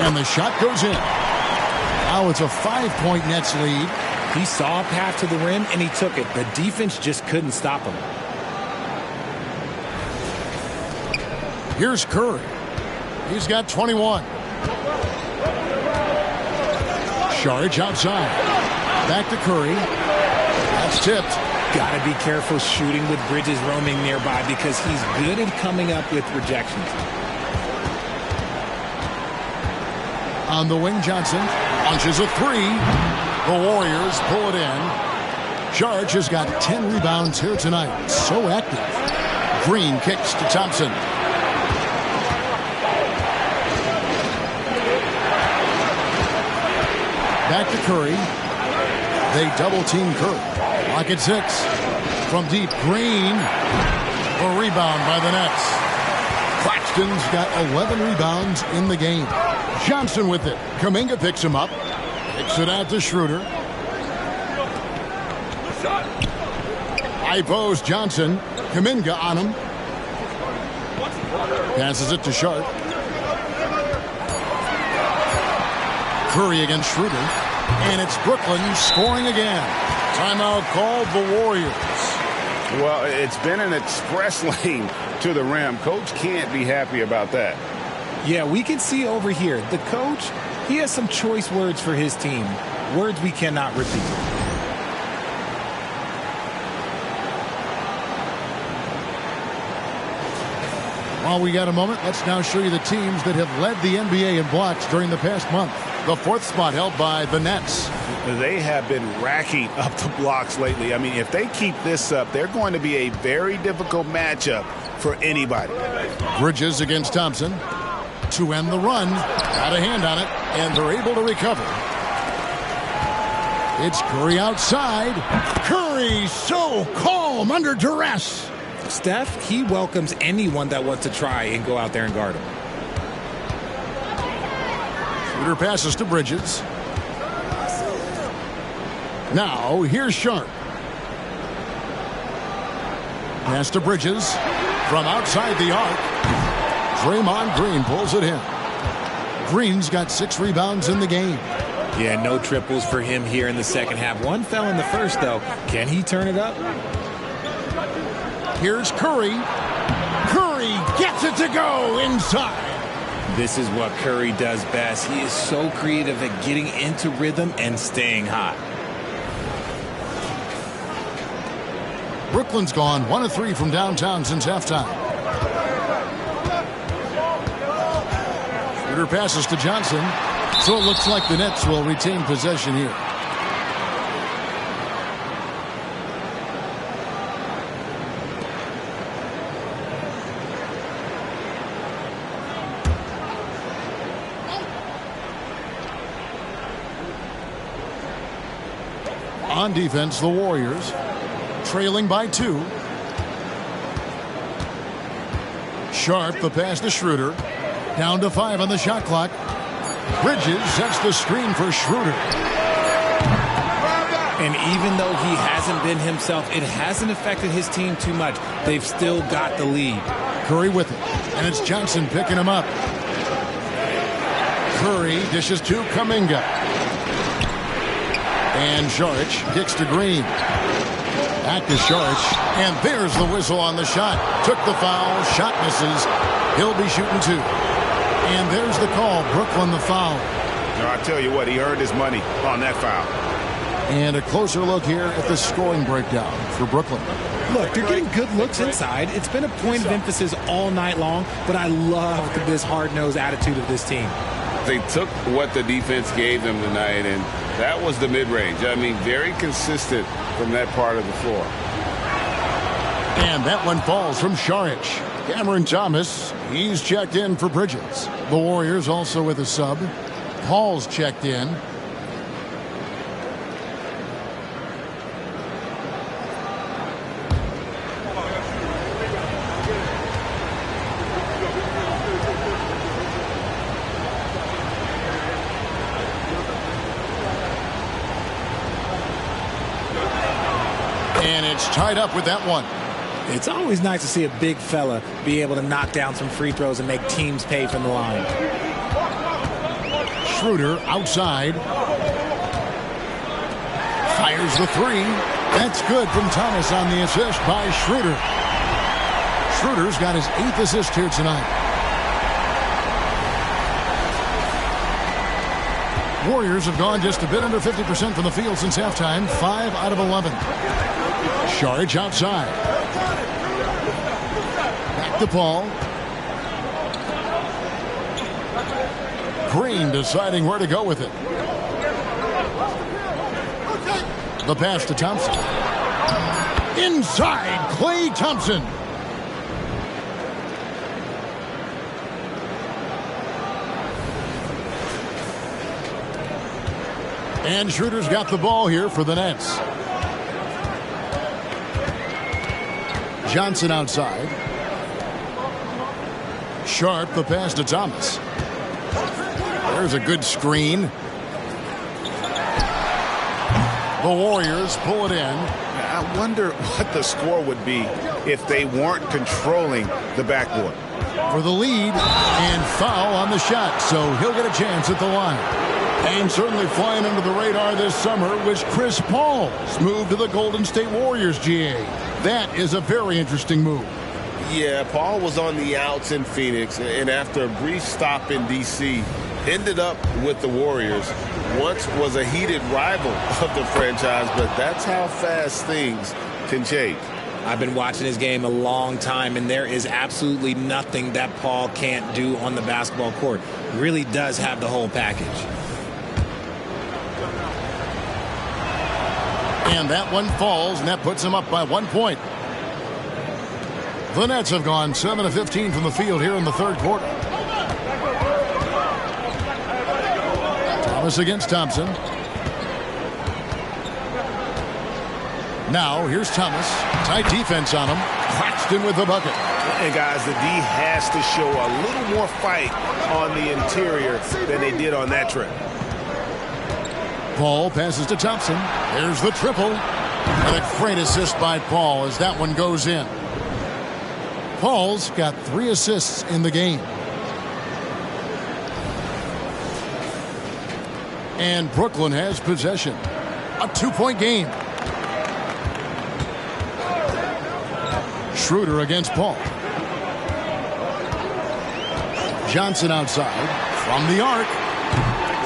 Speaker 1: And the shot goes in. Now it's a 5-point Nets lead.
Speaker 3: He saw a path to the rim, and he took it. The defense just couldn't stop him.
Speaker 1: Here's Curry. He's got 21. Saric outside. Back to Curry. That's tipped.
Speaker 3: Got to be careful shooting with Bridges roaming nearby because he's good at coming up with rejections.
Speaker 1: On the wing, Johnson launches a 3. The Warriors pull it in. Saric has got 10 rebounds here tonight. So active. Green kicks to Thompson. Back to Curry. They double-team Curry. Lock at 6. From deep, Green. A rebound by the Nets. Claxton's got 11 rebounds in the game. Johnson with it. Kuminga picks him up. Kicks it out to Schroeder. High post, Johnson. Kuminga on him. Passes it to Sharp. Curry against Schroeder. And it's Brooklyn scoring again. Timeout called the Warriors.
Speaker 5: Well, it's been an express lane to the rim. Coach can't be happy about that.
Speaker 3: Yeah, we can see over here. The coach, he has some choice words for his team. Words we cannot repeat.
Speaker 1: While we got a moment, let's now show you the teams that have led the NBA in blocks during the past month. The 4th spot held by the Nets.
Speaker 5: They have been racking up the blocks lately. I mean, if they keep this up, they're going to be a very difficult matchup for anybody.
Speaker 1: Bridges against Thompson. To end the run. Got a hand on it, and they're able to recover. It's Curry outside. Curry so calm under duress.
Speaker 3: Steph, he welcomes anyone that wants to try and go out there and guard him.
Speaker 1: Shooter passes to Bridges. Now, here's Sharp. Pass to Bridges. From outside the arc. Draymond Green pulls it in. Green's got 6 rebounds in the game.
Speaker 3: Yeah, no triples for him here in the second half. One fell in the first, though. Can he turn it up?
Speaker 1: Here's Curry. Curry gets it to go inside.
Speaker 3: This is what Curry does best. He is so creative at getting into rhythm and staying hot.
Speaker 1: Brooklyn's gone 1 of 3 from downtown since halftime. Schroeder passes to Johnson. So it looks like the Nets will retain possession here. On defense, the Warriors trailing by 2. Sharp, the pass to Schroeder. Down to 5 on the shot clock. Bridges sets the screen for Schroeder.
Speaker 3: And even though he hasn't been himself, it hasn't affected his team too much. They've still got the lead.
Speaker 1: Curry with it. And it's Johnson picking him up. Curry dishes to Kuminga. And Saric kicks to Green. Back to Saric. And there's the whistle on the shot. Took the foul. Shot misses. He'll be shooting 2. And there's the call. Brooklyn the foul.
Speaker 5: Now, I tell you what, he earned his money on that foul.
Speaker 1: And a closer look here at the scoring breakdown for Brooklyn.
Speaker 3: Look, they're getting good looks inside. It's been a point of emphasis all night long, but I love this hard-nosed attitude of this team.
Speaker 2: They took what the defense gave them tonight, and that was the mid-range. I mean, very consistent from that part of the floor.
Speaker 1: And that one falls from Saric. Cameron Thomas, he's checked in for Bridges. The Warriors also with a sub. Paul's checked in. And it's tied up with that one.
Speaker 3: It's always nice to see a big fella be able to knock down some free throws and make teams pay from the line.
Speaker 1: Schroeder outside. Fires the 3. That's good from Thomas on the assist by Schroeder. Schroeder's got his 8th assist here tonight. Warriors have gone just a bit under 50% from the field since halftime. 5 out of 11. Saric outside. Back to Paul. Green deciding where to go with it. The pass to Thompson. Inside, Klay Thompson. And Schroeder's got the ball here for the Nets. Johnson outside. Sharp, the pass to Thomas. There's a good screen. The Warriors pull it in.
Speaker 5: I wonder what the score would be if they weren't controlling the backboard.
Speaker 1: For the lead, and foul on the shot, so he'll get a chance at the line. And certainly flying under the radar this summer was Chris Paul's move to the Golden State Warriors, GA. That is a very interesting move.
Speaker 11: Yeah, Paul was on the outs in Phoenix, and after a brief stop in D.C., ended up with the Warriors. Once was a heated rival of the franchise, but that's how fast things can change.
Speaker 3: I've been watching his game a long time, and there is absolutely nothing that Paul can't do on the basketball court. Really does have the whole package.
Speaker 1: And that one falls, and that puts him up by 1 point. The Nets have gone 7 of 15 from the field here in the third quarter. Thomas against Thompson. Now, here's Thomas. Tight defense on him. Claxton with the bucket.
Speaker 5: And, guys, the D has to show a little more fight on the interior than they did on that trip.
Speaker 1: Paul passes to Thompson. There's the triple. And a great assist by Paul as that one goes in. Paul's got 3 assists in the game. And Brooklyn has possession. A 2-point game. Schroeder against Paul. Johnson outside. From the arc.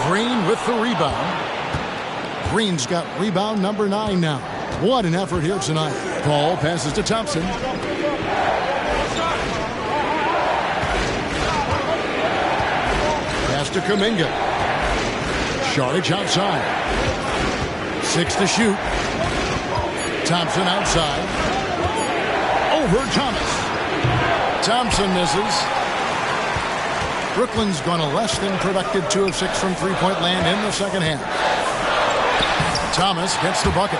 Speaker 1: Green with the rebound. Green's got rebound number 9 now. What an effort here tonight. Paul passes to Thompson. to Kuminga. Saric outside. 6 to shoot. Thompson outside. Over Thomas. Thompson misses. Brooklyn's gone a less than productive 2 of 6 from three-point land in the second half. Thomas gets the bucket.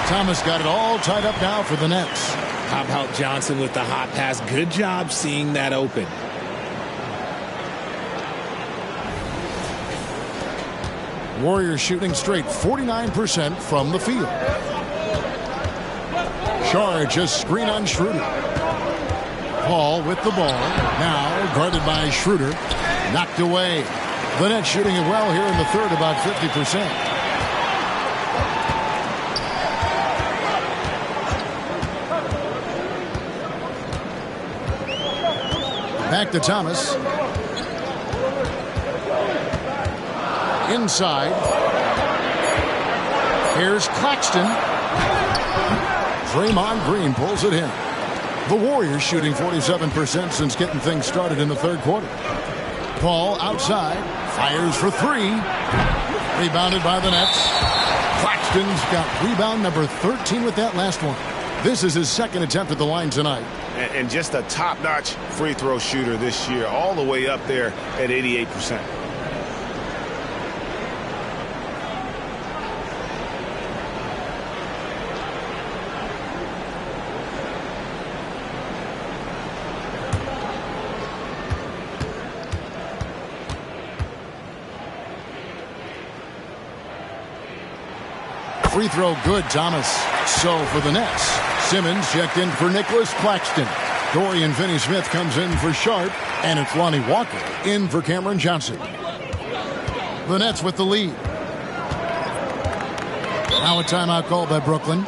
Speaker 1: Thomas got it all tied up now for the Nets.
Speaker 3: How about Johnson with the hot pass? Good job seeing that open.
Speaker 1: Warriors shooting straight 49% from the field. Saric just screen on Schroeder. Paul with the ball. Now guarded by Schroeder. Knocked away. The Nets shooting it well here in the third, about 50%. Back to Thomas. Inside. Here's Claxton. Draymond Green pulls it in. The Warriors shooting 47% since getting things started in the third quarter. Paul outside. Fires for 3. Rebounded by the Nets. Claxton's got rebound number 13 with that last one. This is his second attempt at the line tonight.
Speaker 5: And just a top-notch free throw shooter this year, all the way up there at 88%.
Speaker 1: Free throw good, Thomas. So for the Nets, Simmons checked in for Nicholas Claxton. Dorian Finney-Smith comes in for Sharp, and it's Lonnie Walker in for Cameron Johnson. The Nets with the lead. Now a timeout called by Brooklyn.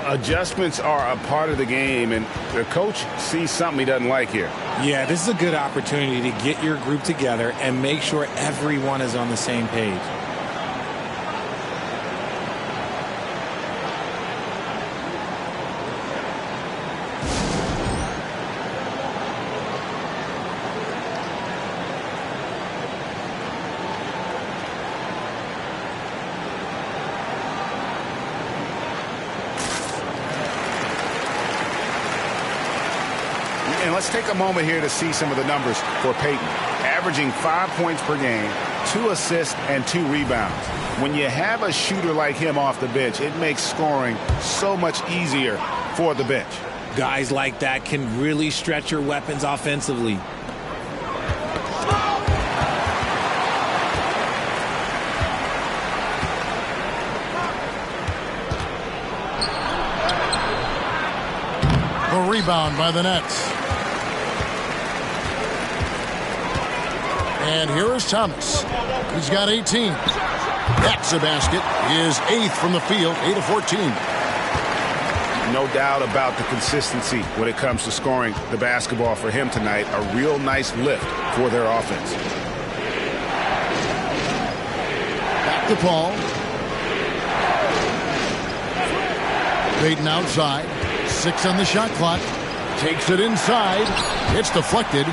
Speaker 5: Adjustments are a part of the game, and the coach sees something he doesn't like here.
Speaker 3: Yeah, this is a good opportunity to get your group together and make sure everyone is on the same page.
Speaker 5: And let's take a moment here to see some of the numbers for Payton. Averaging 5 points per game, 2 assists, and 2 rebounds. When you have a shooter like him off the bench, it makes scoring so much easier for the bench.
Speaker 3: Guys like that can really stretch your weapons offensively.
Speaker 1: The rebound by the Nets. And here is Thomas. He's got 18. That's a basket. His 8th from the field, 8 of 14.
Speaker 5: No doubt about the consistency when it comes to scoring the basketball for him tonight. A real nice lift for their offense.
Speaker 1: Back to Paul. Payton outside. 6 on the shot clock. Takes it inside. It's deflected.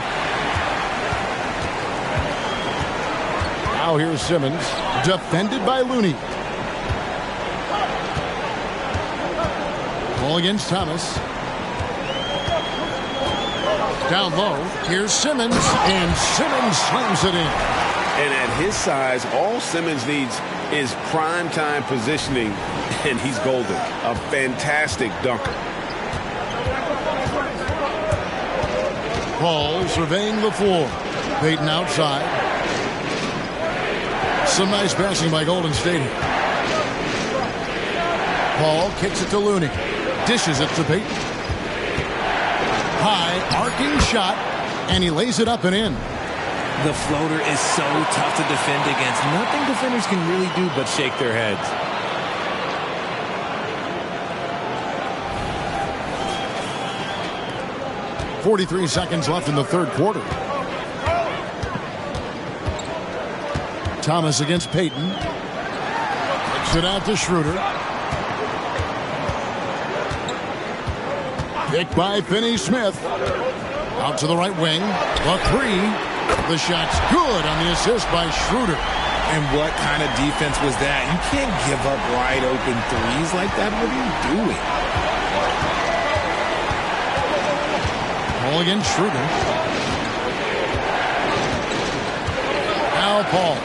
Speaker 1: Now here's Simmons. Defended by Looney. Ball against Thomas. Down low. Here's Simmons. And Simmons slams it in.
Speaker 11: And at his size, all Simmons needs is prime-time positioning, and he's golden. A fantastic dunker.
Speaker 1: Paul surveying the floor. Payton outside. Some nice passing by Golden State. Paul kicks it to Looney. Dishes it to Payton. High, arcing shot, and he lays it up and in.
Speaker 3: The floater is so tough to defend against. Nothing defenders can really do but shake their heads.
Speaker 1: .43 seconds left in the third quarter. Thomas against Payton. Kicks it out to Schroeder. Picked by Finney-Smith. Out to the right wing. A 3. The shot's good on the assist by Schroeder.
Speaker 6: And what kind of defense was that? You can't give up wide open threes like that. What are you doing?
Speaker 1: Paul against Schroeder. Now Paul.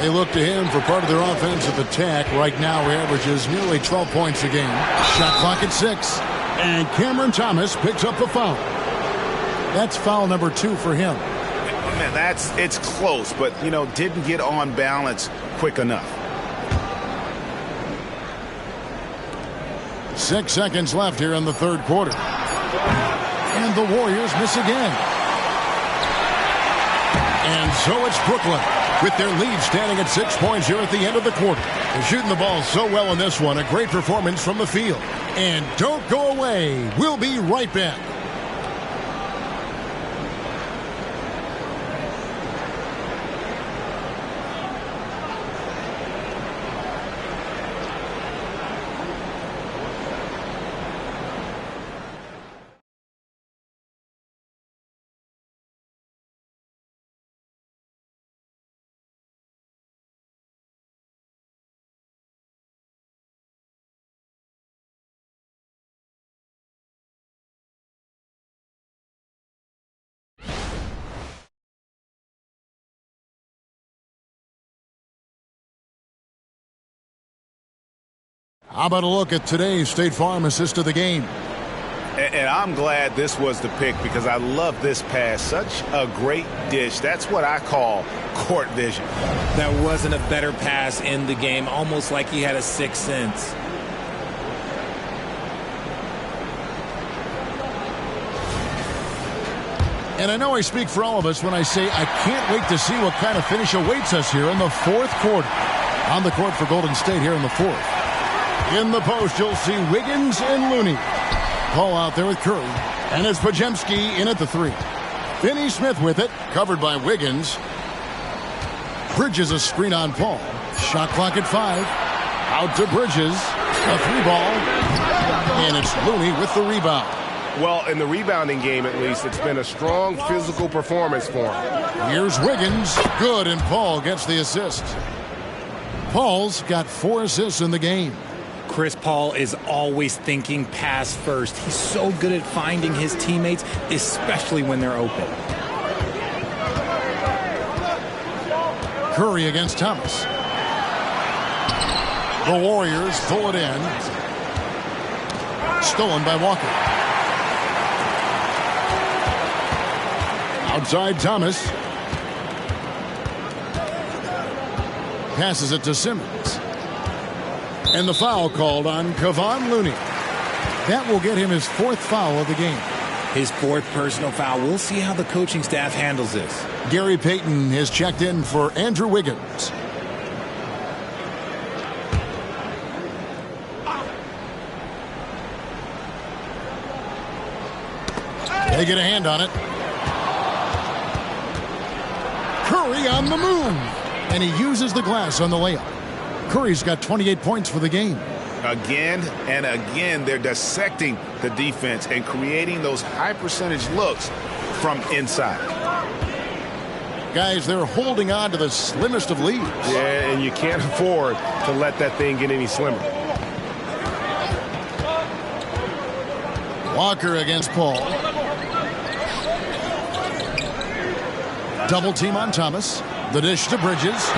Speaker 1: They look to him for part of their offensive attack. Right now he averages nearly 12 points a game. Shot clock at 6. And Cameron Thomas picks up the foul. That's foul number 2 for him.
Speaker 5: Man, it's close, but, didn't get on balance quick enough.
Speaker 1: 6 seconds left here in the third quarter. And the Warriors miss again. And so it's Brooklyn with their lead standing at 6 points here at the end of the quarter. They're shooting the ball so well in this one. A great performance from the field. And don't go away. We'll be right back. How about a look at today's State Farm assist of the game?
Speaker 5: And I'm glad this was the pick because I love this pass. Such a great dish. That's what I call court vision.
Speaker 6: That wasn't a better pass in the game. Almost like he had a sixth sense.
Speaker 1: And I know I speak for all of us when I say I can't wait to see what kind of finish awaits us here in the fourth quarter. On the court for Golden State here in the fourth. In the post, you'll see Wiggins and Looney. Paul out there with Curry. And it's Podziemski in at the 3. Finney Smith with it, covered by Wiggins. Bridges a screen on Paul. Shot clock at 5. Out to Bridges. A 3-ball. And it's Looney with the rebound.
Speaker 5: Well, in the rebounding game, at least, it's been a strong physical performance for him.
Speaker 1: Here's Wiggins. Good, and Paul gets the assist. Paul's got 4 assists in the game.
Speaker 3: Chris Paul is always thinking pass first. He's so good at finding his teammates, especially when they're open.
Speaker 1: Curry against Thomas. The Warriors pull it in. Stolen by Walker. Outside Thomas. Passes it to Simmons. And the foul called on Kevon Looney. That will get him his 4th foul of the game.
Speaker 3: His 4th personal foul. We'll see how the coaching staff handles this.
Speaker 1: Gary Payton has checked in for Andrew Wiggins. They get a hand on it. Curry on the move. And he uses the glass on the layup. Curry's got 28 points for the game.
Speaker 5: Again and again, they're dissecting the defense and creating those high percentage looks from inside.
Speaker 1: Guys, they're holding on to the slimmest of leads.
Speaker 5: Yeah, and you can't afford to let that thing get any slimmer.
Speaker 1: Walker against Paul. Double team on Thomas. The dish to Bridges.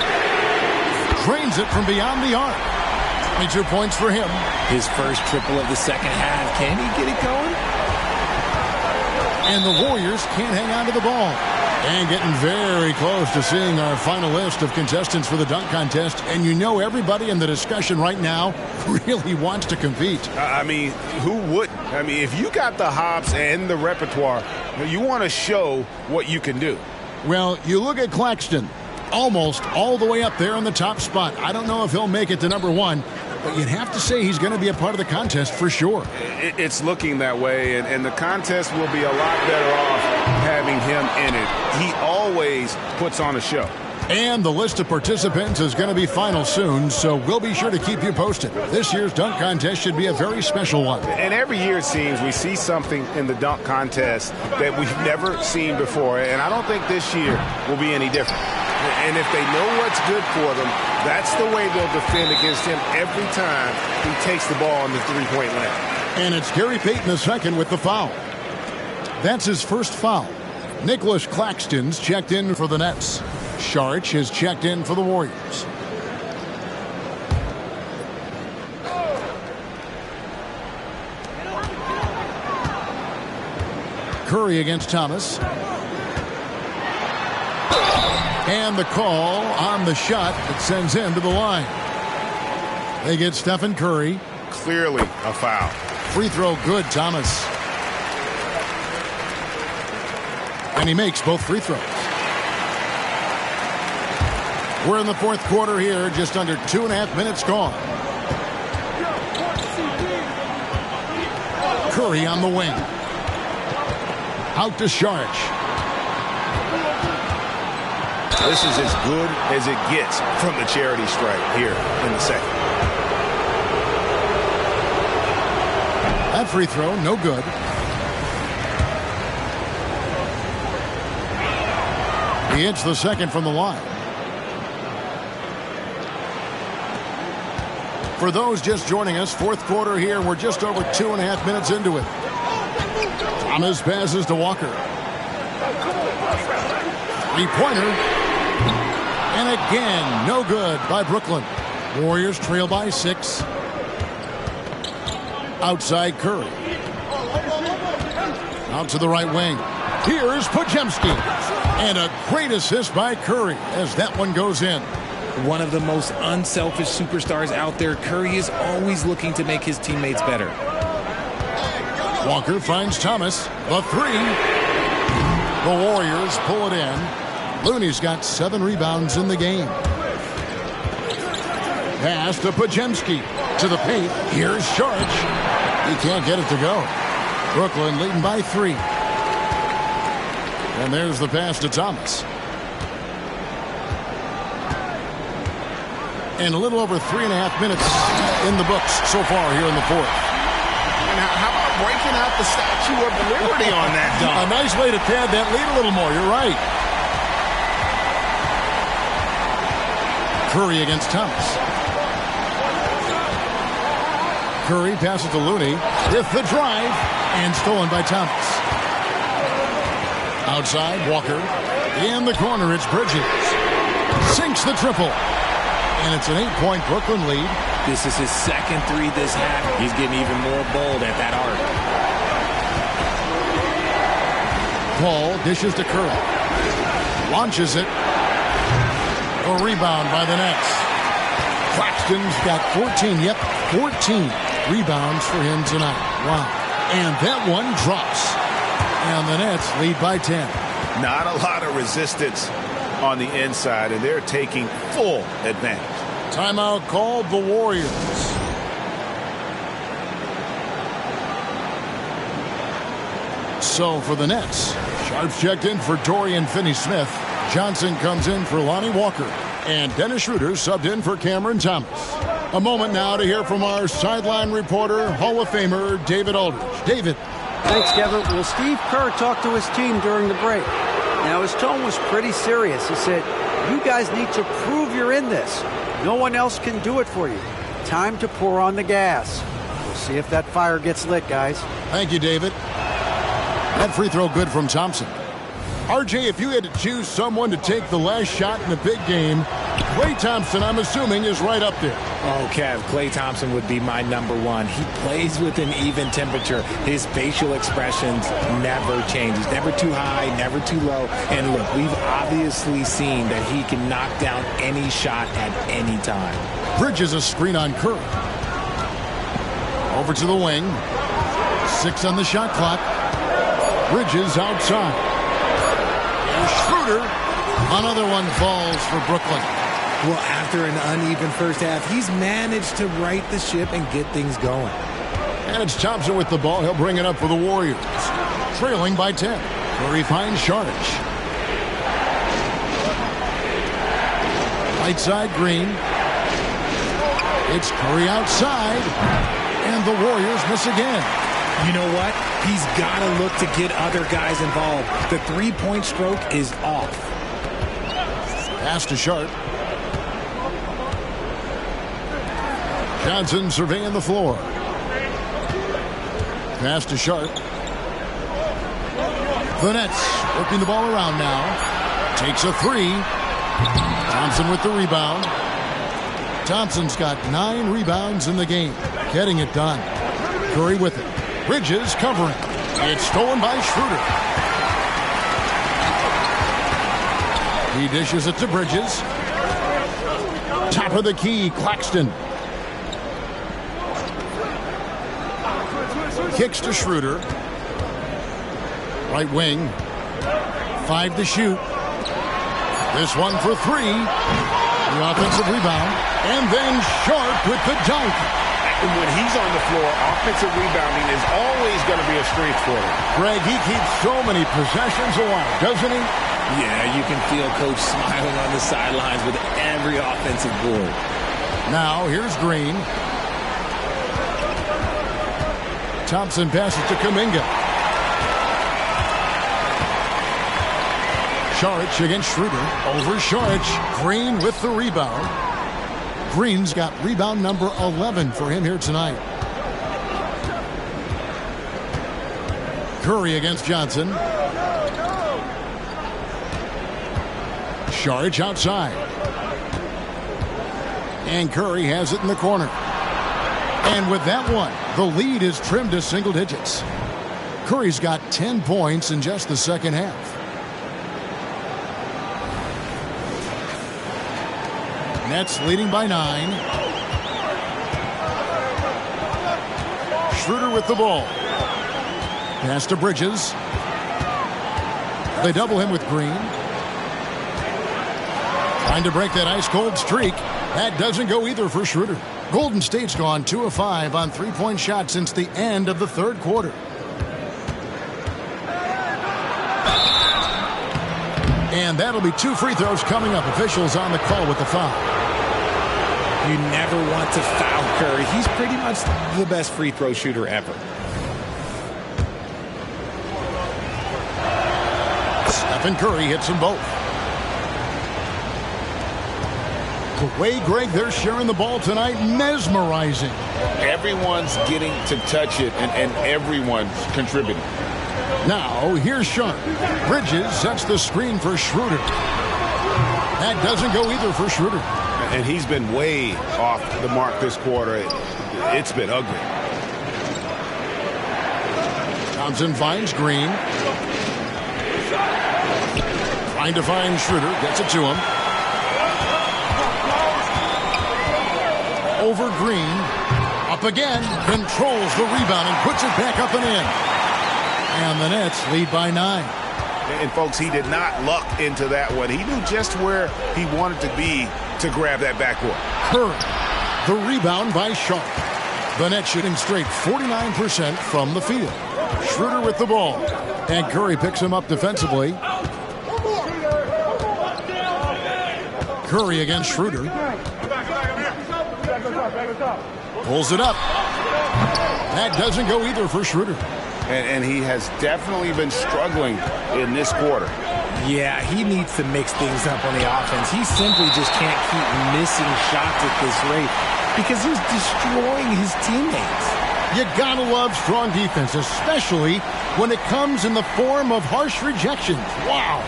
Speaker 1: Drains it from beyond the arc. 22 points for him.
Speaker 3: His first triple of the second half. Can he get it going?
Speaker 1: And the Warriors can't hang on to the ball. And getting very close to seeing our final list of contestants for the dunk contest. And you know everybody in the discussion right now really wants to compete.
Speaker 5: I mean, who wouldn't? I mean, if you got the hops and the repertoire, you want to show what you can do.
Speaker 1: Well, you look at Claxton. Almost all the way up there in the top spot. I don't know if he'll make it to number 1, but you'd have to say he's going to be a part of the contest for sure.
Speaker 5: It's looking that way, and the contest will be a lot better off having him in it. He always puts on a show.
Speaker 1: And the list of participants is going to be final soon, so we'll be sure to keep you posted. This year's dunk contest should be a very special one.
Speaker 5: And every year it seems we see something in the dunk contest that we've never seen before, and I don't think this year will be any different. And if they know what's good for them, that's the way they'll defend against him every time he takes the ball on the three-point line.
Speaker 1: And it's Gary Payton II with the foul. That's his first foul. Nicholas Claxton's checked in for the Nets. Saric has checked in for the Warriors. Curry against Thomas. And the call on the shot that sends him to the line. They get Stephen Curry.
Speaker 5: Clearly a foul.
Speaker 1: Free throw good, Thomas. And he makes both free throws. We're in the fourth quarter here, just under 2.5 minutes gone. Curry on the wing. Out to Saric.
Speaker 5: This is as good as it gets from the charity stripe here in the second.
Speaker 1: That free throw, no good. He hits the second from the line. For those just joining us, fourth quarter here, we're just over 2.5 minutes into it. Thomas passes to Walker. Three-pointer. And again, no good by Brooklyn. Warriors trail by 6. Outside Curry. Out to the right wing. Here's Podziemski. And a great assist by Curry as that one goes in.
Speaker 3: One of the most unselfish superstars out there. Curry is always looking to make his teammates better.
Speaker 1: Walker finds Thomas. The three. The Warriors pull it in. Looney's got 7 rebounds in the game. Pass to Podziemski. To the paint. Here's Saric. He can't get it to go. Brooklyn leading by 3. And there's the pass to Thomas. And a little over 3.5 minutes in the books so far here in the fourth.
Speaker 11: And how about breaking out the Statue of Liberty on that dunk?
Speaker 1: A nice way to pad that lead a little more. You're right. Curry against Thomas. Curry passes to Looney with the drive and stolen by Thomas. Outside, Walker. In the corner, it's Bridges. Sinks the triple. And it's an 8-point Brooklyn lead.
Speaker 3: This is his second 3 this half. He's getting even more bold at that arc.
Speaker 1: Paul dishes to Curry. Launches it. A rebound by the Nets. Claxton's got 14. Yep, 14 rebounds for him tonight. Wow. And that one drops. And the Nets lead by 10.
Speaker 5: Not a lot of resistance on the inside, and they're taking full advantage.
Speaker 1: Timeout called the Warriors. So for the Nets, Sharp's checked in for Dorian Finney-Smith. Johnson comes in for Lonnie Walker. And Dennis Schroeder subbed in for Cameron Thomas. A moment now to hear from our sideline reporter, Hall of Famer David Aldridge. David.
Speaker 7: Thanks, Kevin. Well, Steve Kerr talked to his team during the break. Now, his tone was pretty serious. He said, you guys need to prove you're in this. No one else can do it for you. Time to pour on the gas. We'll see if that fire gets lit, guys.
Speaker 1: Thank you, David. That free throw good from Thompson. RJ, if you had to choose someone to take the last shot in a big game, Klay Thompson, I'm assuming, is right up there.
Speaker 3: Oh, Kev, Klay Thompson would be my number 1. He plays with an even temperature. His facial expressions never change. He's never too high, never too low. And look, we've obviously seen that he can knock down any shot at any time.
Speaker 1: Bridges a screen on Curry. Over to the wing. 6 on the shot clock. Bridges outside. Schroeder. Another one falls for Brooklyn.
Speaker 6: Well, after an uneven first half, he's managed to right the ship and get things going.
Speaker 1: And it's Thompson with the ball. He'll bring it up for the Warriors. Trailing by 10. Curry finds Saric. Right side, Green. It's Curry outside. And the Warriors miss again.
Speaker 3: You know what? He's got to look to get other guys involved. The three-point stroke is off.
Speaker 1: Pass to Sharp. Johnson surveying the floor. Pass to Sharp. The Nets working the ball around now. Takes a three. Thompson with the rebound. Thompson's got 9 rebounds in the game. Getting it done. Curry with it. Bridges covering. It's stolen by Schroeder. He dishes it to Bridges. Top of the key, Claxton. Kicks to Schroeder. Right wing. 5 to shoot. This one for 3. The offensive rebound. And then Sharp with the dunk.
Speaker 5: And when he's on the floor, offensive rebounding is always going to be a strength for him.
Speaker 1: Greg, he keeps so many possessions alive, doesn't he?
Speaker 6: Yeah, you can feel Coach smiling on the sidelines with every offensive board.
Speaker 1: Now, here's Green. Thompson passes to Kuminga. Saric against Schroeder. Over Saric. Green with the rebound. Green's got rebound number 11 for him here tonight. Curry against Johnson. Saric outside. And Curry has it in the corner. And with that one, the lead is trimmed to single digits. Curry's got 10 points in just the second half. Nets leading by 9. Schroeder with the ball. Pass to Bridges. They double him with Green. Trying to break that ice-cold streak. That doesn't go either for Schroeder. Golden State's gone 2 of 5 on three-point shots since the end of the third quarter. And that'll be 2 free throws coming up. Officials on the call with the foul.
Speaker 3: You never want to foul Curry. He's pretty much the best free throw shooter ever.
Speaker 1: Stephen Curry hits them both. The way, Greg, they're sharing the ball tonight, mesmerizing.
Speaker 2: Everyone's getting to touch it, and everyone's contributing.
Speaker 1: Now, here's Sharp. Bridges sets the screen for Schroeder. That doesn't go either for Schroeder.
Speaker 5: And he's been way off the mark this quarter. It's been ugly.
Speaker 1: Thompson finds Green. Trying to find Schroeder. Gets it to him. Over Green. Up again. Controls the rebound and puts it back up and in. And the Nets lead by 9.
Speaker 5: And, folks, he did not luck into that one. He knew just where he wanted to be to grab that backboard.
Speaker 1: Curry. The rebound by Sharp. The Nets shooting straight 49% from the field. Schroeder with the ball. And Curry picks him up defensively. Curry against Schroeder. Pulls it up. That doesn't go either for Schroeder.
Speaker 5: And he has definitely been struggling in this quarter.
Speaker 3: Yeah, he needs to mix things up on the offense. He simply just can't keep missing shots at this rate because he's destroying his teammates.
Speaker 1: You gotta love strong defense, especially when it comes in the form of harsh rejections. Wow.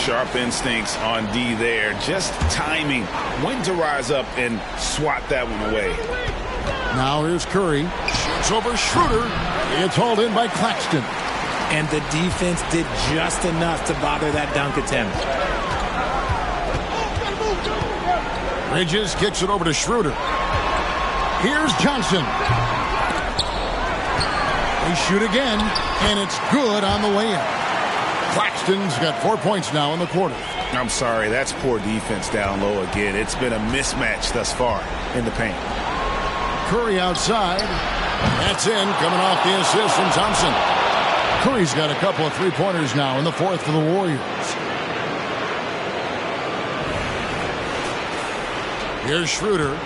Speaker 5: Sharp instincts on D there. Just timing when to rise up and swat that one away.
Speaker 1: Now here's Curry. Shoots over Schroeder. It's hauled in by Claxton.
Speaker 3: And the defense did just enough to bother that dunk attempt.
Speaker 1: Bridges kicks it over to Schroeder. Here's Johnson. They shoot again, and it's good on the way in. Claxton's got 4 points now in the quarter.
Speaker 5: I'm sorry, that's poor defense down low again. It's been a mismatch thus far in the paint.
Speaker 1: Curry outside. That's in, coming off the assist from Thompson. Curry's got a couple of three-pointers now in the fourth for the Warriors. Here's Schroeder.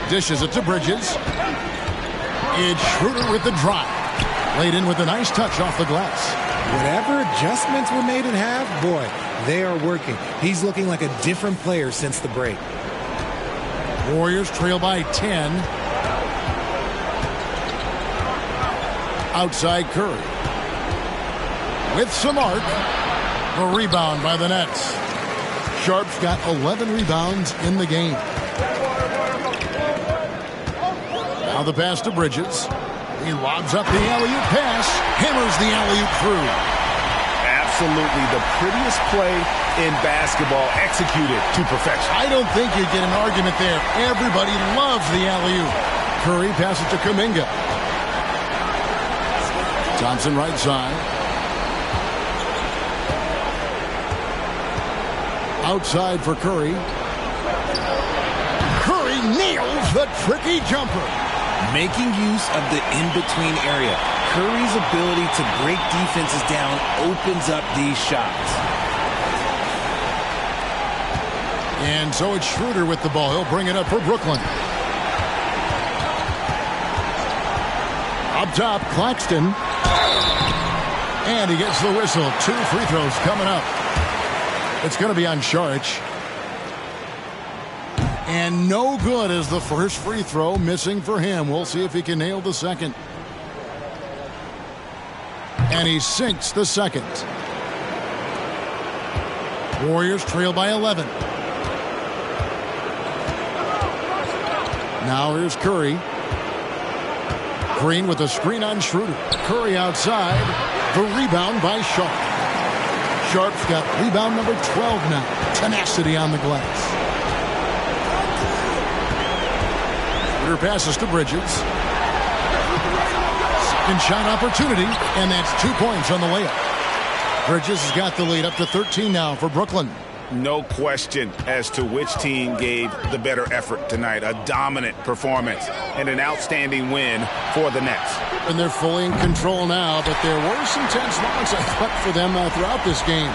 Speaker 1: Dishes it to Bridges. It's Schroeder with the drive. Laid in with a nice touch off the glass.
Speaker 6: Whatever adjustments were made at half, boy, they are working. He's looking like a different player since the break.
Speaker 1: Warriors trail by 10. Outside Curry. With some arc. A rebound by the Nets. Sharp's got 11 rebounds in the game. Now the pass to Bridges. He lobs up the alley-oop pass. Hammers the alley-oop through.
Speaker 5: Absolutely the prettiest play in basketball, executed to perfection.
Speaker 1: I don't think you get an argument there. Everybody loves the alley-oop. Curry passes to Kuminga. Thompson right side. Outside for Curry. Curry nails the tricky jumper.
Speaker 6: Making use of the in-between area. Curry's ability to break defenses down opens up these shots.
Speaker 1: And so it's Schroeder with the ball. He'll bring it up for Brooklyn. Up top, Claxton. And he gets the whistle. 2 free throws coming up. It's going to be on Saric. And no good is the first free throw, missing for him. We'll see if he can nail the second. And he sinks the second. Warriors trail by 11. Now here's Curry. Green with a screen on Schroeder. Curry outside. The rebound by Sharp. Sharp's got rebound number 12 now. Tenacity on the glass. Schroeder passes to Bridges. Second shot opportunity, and that's 2 points on the layup. Bridges has got the lead up to 13 now for Brooklyn.
Speaker 5: No question as to which team gave the better effort tonight. A dominant performance and an outstanding win for the Nets.
Speaker 1: And they're fully in control now, but there were some tense moments, I thought, for them throughout this game.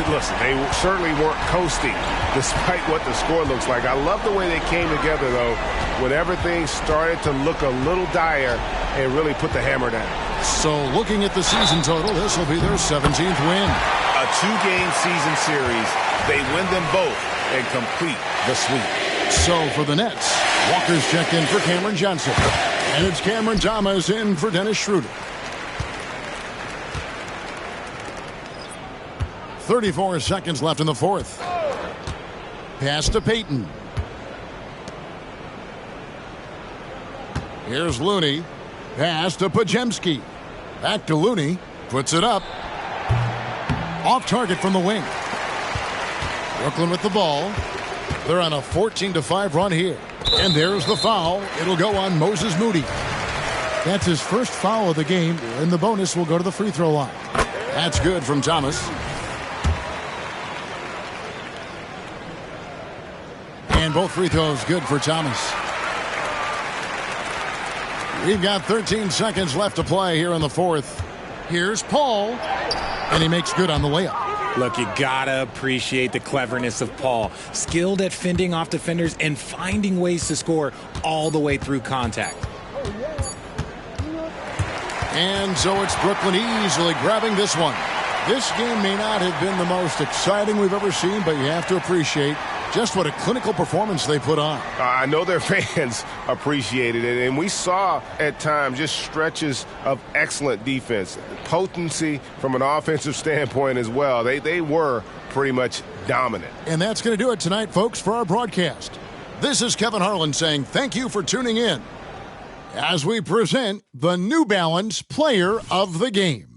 Speaker 5: Listen, they certainly weren't coasting despite what the score looks like. I love the way they came together, though, when everything started to look a little dire and really put the hammer down.
Speaker 1: So looking at the season total, this will be their 17th win.
Speaker 5: A 2-game season series. They win them both and complete the sweep.
Speaker 1: So for the Nets, Walker's checked in for Cameron Johnson. And it's Cameron Thomas in for Dennis Schroeder. 34 seconds left in the fourth. Pass to Payton. Here's Looney. Pass to Podziemski. Back to Looney. Puts it up. Off target from the wing. Brooklyn with the ball. They're on a 14-5 run here. And there's the foul. It'll go on Moses Moody. That's his first foul of the game, and the bonus will go to the free throw line. That's good from Thomas. And both free throws good for Thomas. We've got 13 seconds left to play here in the fourth. Here's Paul, and he makes good on the layup.
Speaker 3: Look, you gotta appreciate the cleverness of Paul. Skilled at fending off defenders and finding ways to score all the way through contact.
Speaker 1: And so it's Brooklyn easily grabbing this one. This game may not have been the most exciting we've ever seen, but you have to appreciate just what a clinical performance they put on.
Speaker 5: I know their fans appreciated it, and we saw at times just stretches of excellent defense, potency from an offensive standpoint as well. They were pretty much dominant.
Speaker 1: And that's going to do it tonight, folks, for our broadcast. This is Kevin Harlan saying thank you for tuning in as we present the New Balance Player of the Game.